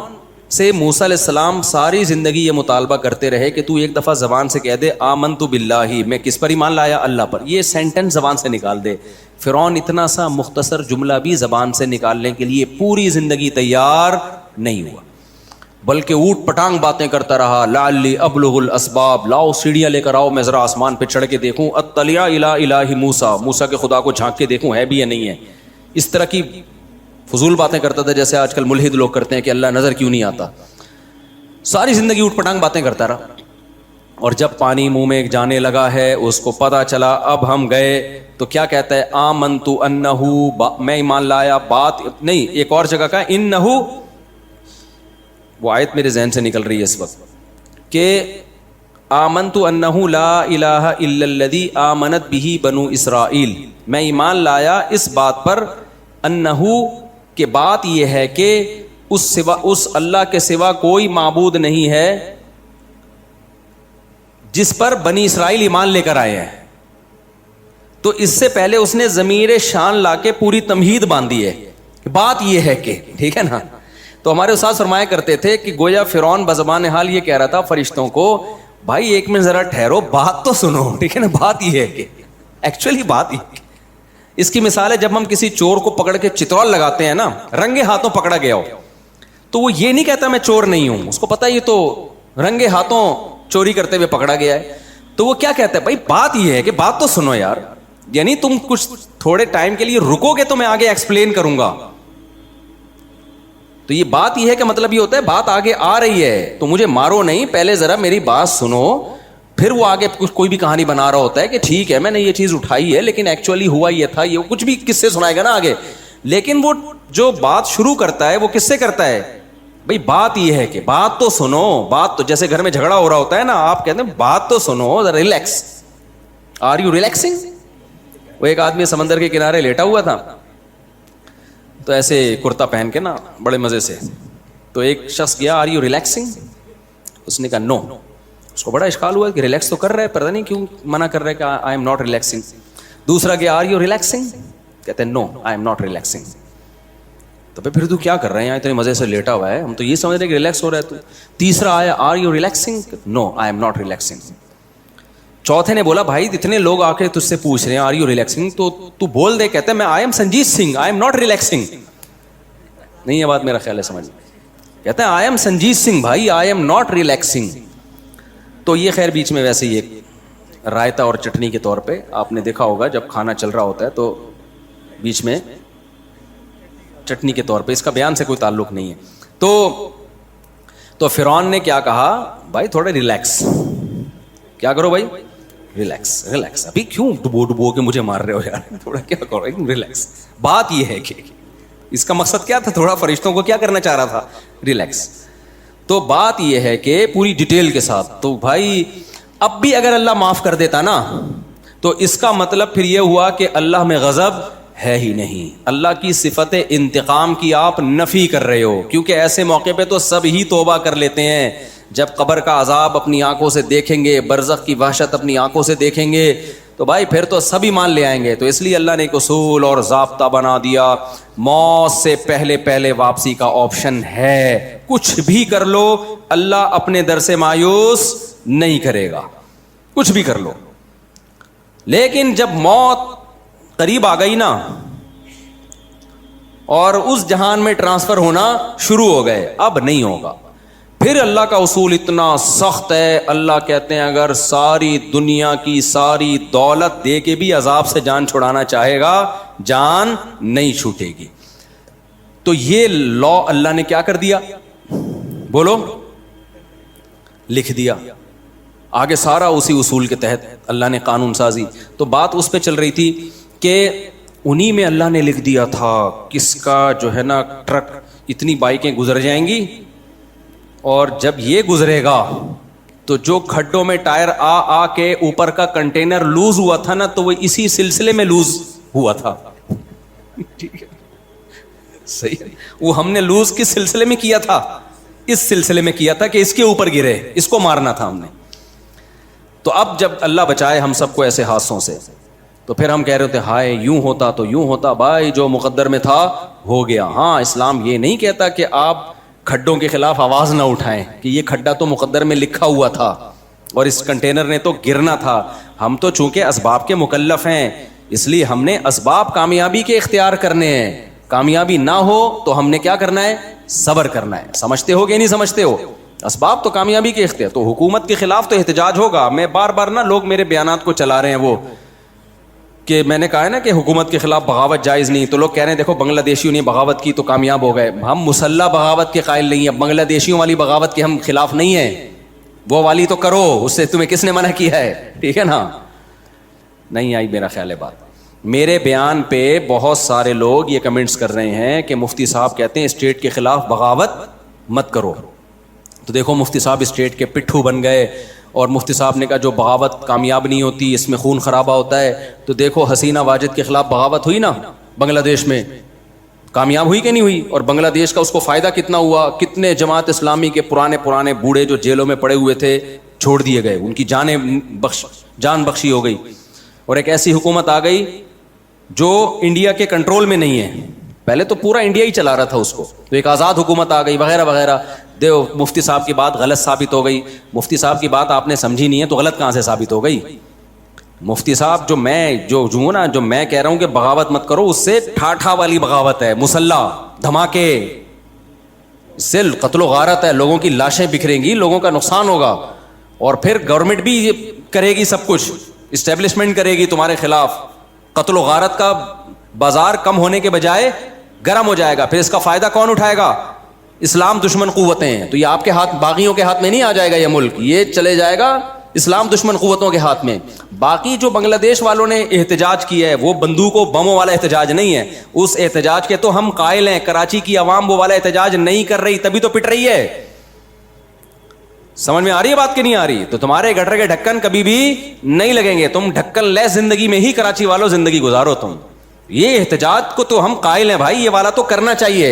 سے موسیٰ علیہ السلام ساری زندگی یہ مطالبہ کرتے رہے کہ تو ایک دفعہ زبان سے کہہ دے آمنت باللہ, میں کس پر ایمان لایا, اللہ پر. یہ سینٹنس زبان سے نکال دے. فرعون اتنا سا مختصر جملہ بھی زبان سے نکالنے کے لیے پوری زندگی تیار نہیں ہوا, بلکہ اوٹ پٹانگ باتیں کرتا رہا. لعلی ابلغ الاسباب, لاؤ سیڑھیاں لے کر آؤ, میں ذرا آسمان پہ چڑھ کے دیکھوں. اطلع الی الہ موسیٰ, موسیٰ کے خدا کو جھانک کے دیکھوں ہے بھی یا نہیں ہے. اس طرح کی فضول باتیں کرتا تھا جیسے آج کل ملحد لوگ کرتے ہیں کہ اللہ نظر کیوں نہیں آتا. ساری زندگی اوٹ پٹانگ باتیں کرتا رہا. اور جب پانی منہ میں جانے لگا ہے, اس کو پتا چلا اب ہم گئے, تو کیا کہتا ہے, آمنت انہو, میں ایمان لایا. بات نہیں, ایک اور جگہ کا انہو, وہ آیت میرے ذہن سے نکل رہی ہے اس وقت, کہ آمنت انہو لا الہ الا الذی آمنت بہ بنو اسرائیل, میں ایمان لایا اس بات پر, انہو کہ بات یہ ہے کہ اس اللہ کے سوا کوئی معبود نہیں ہے جس پر بنی اسرائیل ایمان لے کر آئے ہیں. تو اس سے پہلے اس نے ضمیر شان لا کے پوری تمہید باندھی ہے کہ بات یہ ہے کہ, ٹھیک ہے نا. تو ہمارے استاد فرمایا کرتے تھے کہ گویا فرعون بزبان حال یہ کہہ رہا تھا فرشتوں کو, بھائی ایک منٹ ذرا ٹھہرو, بات تو سنو, ٹھیک ہے نا. بات یہ ہے کہ ایکچولی بات یہ ہے. اس کی مثال ہے جب ہم کسی چور کو پکڑ کے چترول لگاتے ہیں نا, رنگے ہاتھوں پکڑا گیا ہو, تو وہ یہ نہیں کہتا میں چور نہیں ہوں, اس کو پتا یہ تو رنگے ہاتھوں چوری کرتے ہوئے پکڑا گیا ہے. تو وہ کیا کہتا ہے, بھائی بات یہ ہے کہ بات تو سنو یار, یعنی تم کچھ تھوڑے ٹائم کے لیے رکو گے تو میں آگے ایکسپلین کروں گا. تو یہ بات یہ ہے کہ مطلب یہ ہوتا ہے بات آگے آ رہی ہے تو مجھے مارو نہیں, پہلے ذرا میری بات سنو. پھر وہ آگے کوئی بھی کہانی بنا رہا ہوتا ہے کہ ٹھیک ہے میں نے یہ چیز اٹھائی ہے لیکن ایکچولی ہوا یہ تھا, یہ کچھ بھی کس سے سنائے گا نا آگے. لیکن وہ جو بات شروع کرتا ہے وہ کس سے کرتا ہے؟ بھئی بات یہ ہے کہ بات تو سنو، بات تو جیسے گھر میں جھگڑا ہو رہا ہوتا ہے نا، آپ کہتے ہیں بات تو سنو، ریلیکس، آر یو ریلیکسنگ؟ وہ ایک آدمی سمندر کے کنارے لیٹا ہوا تھا، تو ایسے کرتا پہن کے نا بڑے مزے سے، تو ایک شخص گیا آر یو ریلیکسنگ؟ اس نے کہا نو۔ اس کو بڑا اشکال ہوا کہ ریلیکس تو کر رہے، پتہ نہیں کیوں منع کر رہے کہ آئی ایم ناٹ ریلیکسنگ۔ دوسرا گیا آر یو ریلیکسنگ؟ کہتے ہیں نو آئی ایم ناٹ ریلیکسنگ۔ تو پھر تو کیا کر رہے ہیں، اتنے مزے سے لیٹا ہوا ہے، ہم تو یہ سمجھ رہے کہ ریلیکس ہو رہا ہے تو۔ تیسرا آیا are you relaxing? No I am not relaxing. چوتھے نے بولا بھائی اتنے لوگ آ کے تجھ سے پوچھ رہے ہیں آر یو ریلیکسنگ، تو بول دے۔ کہتے ہیں میں I am Sanjeet Singh, I am not relaxing. نہیں یہ بات میرا خیال ہے سمجھ، کہتے ہیں آئی ایم سنجیت سنگھ بھائی، آئی ایم ناٹ ریلیکسنگ۔ تو یہ خیر بیچ میں ویسے ہی ایک رائتا اور چٹنی کے طور پہ آپ نے دیکھا ہوگا جب کھانا چل رہا ہوتا ہے تو بیچ میں چٹنی کے طور پہ، اس کا بیان سے کوئی تعلق نہیں ہے۔ تو فرعون نے کیا کہا، بھائی تھوڑا ریلیکس، کیا کرو بھائی، ریلیکس ریلیکس، ابھی کیوں ڈبو کے مجھے مار رہے ہو یار، تھوڑا کیا کرو ریلیکس۔ بات یہ ہے کہ اس کا مقصد کیا تھا، تھوڑا فرشتوں کو کیا کرنا چاہ رہا تھا، ریلیکس۔ تو بات یہ ہے کہ پوری ڈیٹیل کے ساتھ، تو بھائی اب بھی اگر اللہ معاف کر دیتا نا تو اس کا مطلب پھر یہ ہوا کہ اللہ میں غضب ہے ہی نہیں، اللہ کی صفت انتقام کی آپ نفی کر رہے ہو، کیونکہ ایسے موقع پہ تو سب ہی توبہ کر لیتے ہیں۔ جب قبر کا عذاب اپنی آنکھوں سے دیکھیں گے، برزخ کی وحشت اپنی آنکھوں سے دیکھیں گے تو بھائی پھر تو سب ایمان لے آئیں گے۔ تو اس لیے اللہ نے ایک اصول اور ضابطہ بنا دیا، موت سے پہلے واپسی کا آپشن ہے، کچھ بھی کر لو اللہ اپنے در سے مایوس نہیں کرے گا، کچھ بھی کر لو۔ لیکن جب موت قریب آ گئی نا اور اس جہان میں ٹرانسفر ہونا شروع ہو گئے، اب نہیں ہوگا۔ پھر اللہ کا اصول اتنا سخت ہے، اللہ کہتے ہیں اگر ساری دنیا کی ساری دولت دے کے بھی عذاب سے جان چھڑانا چاہے گا جان نہیں چھوٹے گی۔ تو یہ لا اللہ نے کیا کر دیا، بولو، لکھ دیا آگے سارا اسی اصول کے تحت اللہ نے قانون سازی۔ تو بات اس پہ چل رہی تھی کہ انہی میں اللہ نے لکھ دیا تھا کس کا جو ہے نا ٹرک اتنی بائکیں گزر جائیں گی، اور جب یہ گزرے گا تو جو کھڈوں میں ٹائر آ کے اوپر کا کنٹینر لوز ہوا تھا نا تو وہ اسی سلسلے میں لوز ہوا تھا۔ ٹھیک ہے صحیح، وہ ہم نے لوز کس سلسلے میں کیا تھا، اس سلسلے میں کیا تھا کہ اس کے اوپر گرے، اس کو مارنا تھا ہم نے۔ تو اب جب اللہ بچائے ہم سب کو ایسے حادثوں سے، تو پھر ہم کہہ رہے تھے ہائے یوں ہوتا تو یوں ہوتا، بھائی جو مقدر میں تھا ہو گیا۔ ہاں اسلام یہ نہیں کہتا کہ آپ کھڈوں کے خلاف آواز نہ اٹھائیں کہ یہ کھڈا تو مقدر میں لکھا ہوا تھا اور اس کنٹینر نے تو گرنا تھا۔ ہم تو چونکہ اسباب کے مکلف ہیں اس لیے ہم نے اسباب کامیابی کے اختیار کرنے ہیں، کامیابی نہ ہو تو ہم نے کیا کرنا ہے، صبر کرنا ہے۔ سمجھتے ہو کہ نہیں سمجھتے ہو، اسباب تو کامیابی کے اختیار۔ تو حکومت کے خلاف تو احتجاج ہوگا۔ میں بار بار نا لوگ میرے بیانات کو چلا رہے ہیں وہ کہ میں نے کہا ہے نا کہ حکومت کے خلاف بغاوت جائز نہیں، تو لوگ کہہ رہے ہیں دیکھو بنگلہ دیشیوں نے بغاوت کی تو کامیاب ہو گئے۔ ہم مسلح بغاوت کے قائل نہیں ہیں، بنگلہ دیشیوں والی بغاوت کے ہم خلاف نہیں ہیں، وہ والی تو کرو، اس سے تمہیں کس نے منع کیا ہے، ٹھیک ہے نا۔ نہیں آئی میرا خیال ہے بات۔ میرے بیان پہ بہت سارے لوگ یہ کمنٹس کر رہے ہیں کہ مفتی صاحب کہتے ہیں اسٹیٹ کے خلاف بغاوت مت کرو، تو دیکھو مفتی صاحب اسٹیٹ کے پٹھو بن گئے، اور مفتی صاحب نے کہا جو بغاوت کامیاب نہیں ہوتی اس میں خون خرابہ ہوتا ہے۔ تو دیکھو حسینہ واجد کے خلاف بغاوت ہوئی نا بنگلہ دیش میں، کامیاب ہوئی کہ نہیں ہوئی، اور بنگلہ دیش کا اس کو فائدہ کتنا ہوا، کتنے جماعت اسلامی کے پرانے بوڑھے جو جیلوں میں پڑے ہوئے تھے چھوڑ دیے گئے، ان کی جان بخشی ہو گئی، اور ایک ایسی حکومت آ گئی جو انڈیا کے کنٹرول میں نہیں ہے، پہلے تو پورا انڈیا ہی چلا رہا تھا اس کو، تو ایک آزاد حکومت آ گئی وغیرہ وغیرہ۔ دیو مفتی صاحب کی بات غلط ثابت ہو گئی، مفتی صاحب کی بات آپ نے سمجھی نہیں ہے تو غلط کہاں سے ثابت ہو گئی؟ مفتی صاحب جو میں کہہ رہا ہوں کہ بغاوت مت کرو، اس سے ٹھاٹھا والی بغاوت ہے، مسلح دھماکے، اس سے قتل و غارت ہے، لوگوں کی لاشیں بکھریں گی، لوگوں کا نقصان ہوگا، اور پھر گورنمنٹ بھی کرے گی سب کچھ، اسٹیبلشمنٹ کرے گی تمہارے خلاف، قتل و غارت کا بازار کم ہونے کے بجائے گرم ہو جائے گا۔ پھر اس کا فائدہ کون اٹھائے گا؟ اسلام دشمن قوتیں ہیں، تو یہ آپ کے ہاتھ، باغیوں کے ہاتھ میں نہیں آ جائے گا یہ ملک، یہ چلے جائے گا اسلام دشمن قوتوں کے ہاتھ میں. باقی جو بنگلہ دیش والوں نے احتجاج کیا ہے وہ بندوقوں بموں والا احتجاج نہیں ہے, اس احتجاج کے تو ہم قائل ہیں. کراچی کی عوام وہ والا احتجاج نہیں کر رہی, تبھی تو پٹ رہی ہے. سمجھ میں آ رہی ہے بات کہ نہیں آ رہی؟ تو تمہارے گٹر کے ڈھکن کبھی بھی نہیں لگیں گے, تم ڈھکن لے زندگی میں ہی کراچی والوں زندگی گزارو. تم یہ احتجاج کو تو ہم قائل ہیں بھائی, یہ والا تو کرنا چاہیے.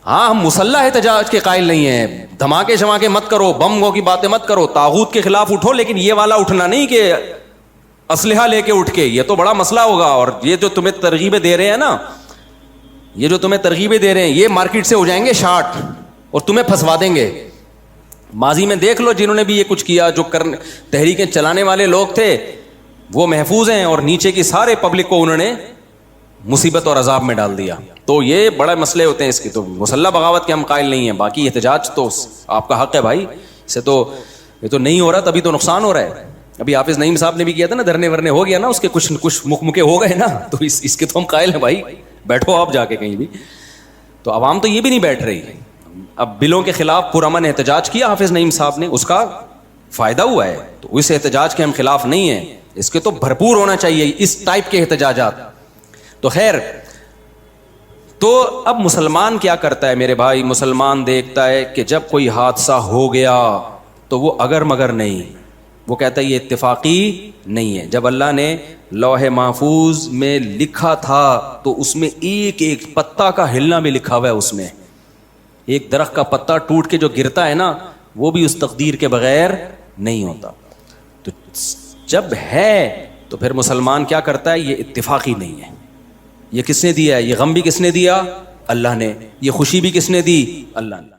ہاں ہم مسلح احتجاج کے قائل نہیں ہیں, دھماکے شماکے مت کرو, بموں کی باتیں مت کرو, طاغوت کے خلاف اٹھو, لیکن یہ والا اٹھنا نہیں کہ اسلحہ لے کے اٹھ کے, یہ تو بڑا مسئلہ ہوگا. اور یہ جو تمہیں ترغیبیں دے رہے ہیں نا, یہ جو تمہیں ترغیبیں دے رہے ہیں, یہ مارکیٹ سے ہو جائیں گے شارٹ اور تمہیں پھنسوا دیں گے. ماضی میں دیکھ لو جنہوں نے بھی یہ کچھ کیا, جو تحریکیں چلانے والے لوگ تھے وہ محفوظ ہیں, اور نیچے کی سارے پبلک کو انہوں نے مصیبت اور عذاب میں ڈال دیا. تو یہ بڑے مسئلے ہوتے ہیں اس کی. تو مسلح بغاوت کے ہم قائل نہیں ہیں, باقی احتجاج تو آپ کا حق ہے بھائی. اسے تو یہ تو نہیں ہو رہا, تبھی تو نقصان ہو رہا ہے. ابھی حافظ نعیم صاحب نے بھی کیا تھا نا, دھرنے ورنے ہو گیا نا, اس کے کچھ مکے ہو گئے نا, تو اس کے تو ہم قائل ہیں بھائی. بیٹھو آپ جا کے کہیں بھی. تو عوام تو یہ بھی نہیں بیٹھ رہی. اب بلوں کے خلاف پرامن احتجاج کیا حافظ نعیم صاحب نے, اس کا فائدہ ہوا ہے. تو اس احتجاج کے ہم خلاف نہیں ہیں, اس کے تو بھرپور ہونا چاہیے اس ٹائپ کے احتجاجات. تو خیر, تو اب مسلمان کیا کرتا ہے میرے بھائی؟ مسلمان دیکھتا ہے کہ جب کوئی حادثہ ہو گیا تو وہ اگر مگر نہیں, وہ کہتا ہے یہ اتفاقی نہیں ہے. جب اللہ نے لوح محفوظ میں لکھا تھا تو اس میں ایک ایک پتا کا ہلنا بھی لکھا ہوا ہے. اس میں ایک درخت کا پتا ٹوٹ کے جو گرتا ہے نا, وہ بھی اس تقدیر کے بغیر نہیں ہوتا. تو جب ہے تو پھر مسلمان کیا کرتا ہے؟ یہ اتفاقی نہیں ہے. یہ کس نے دیا ہے؟ یہ غم بھی کس نے دیا؟ اللہ نے. یہ خوشی بھی کس نے دی؟ اللہ نے.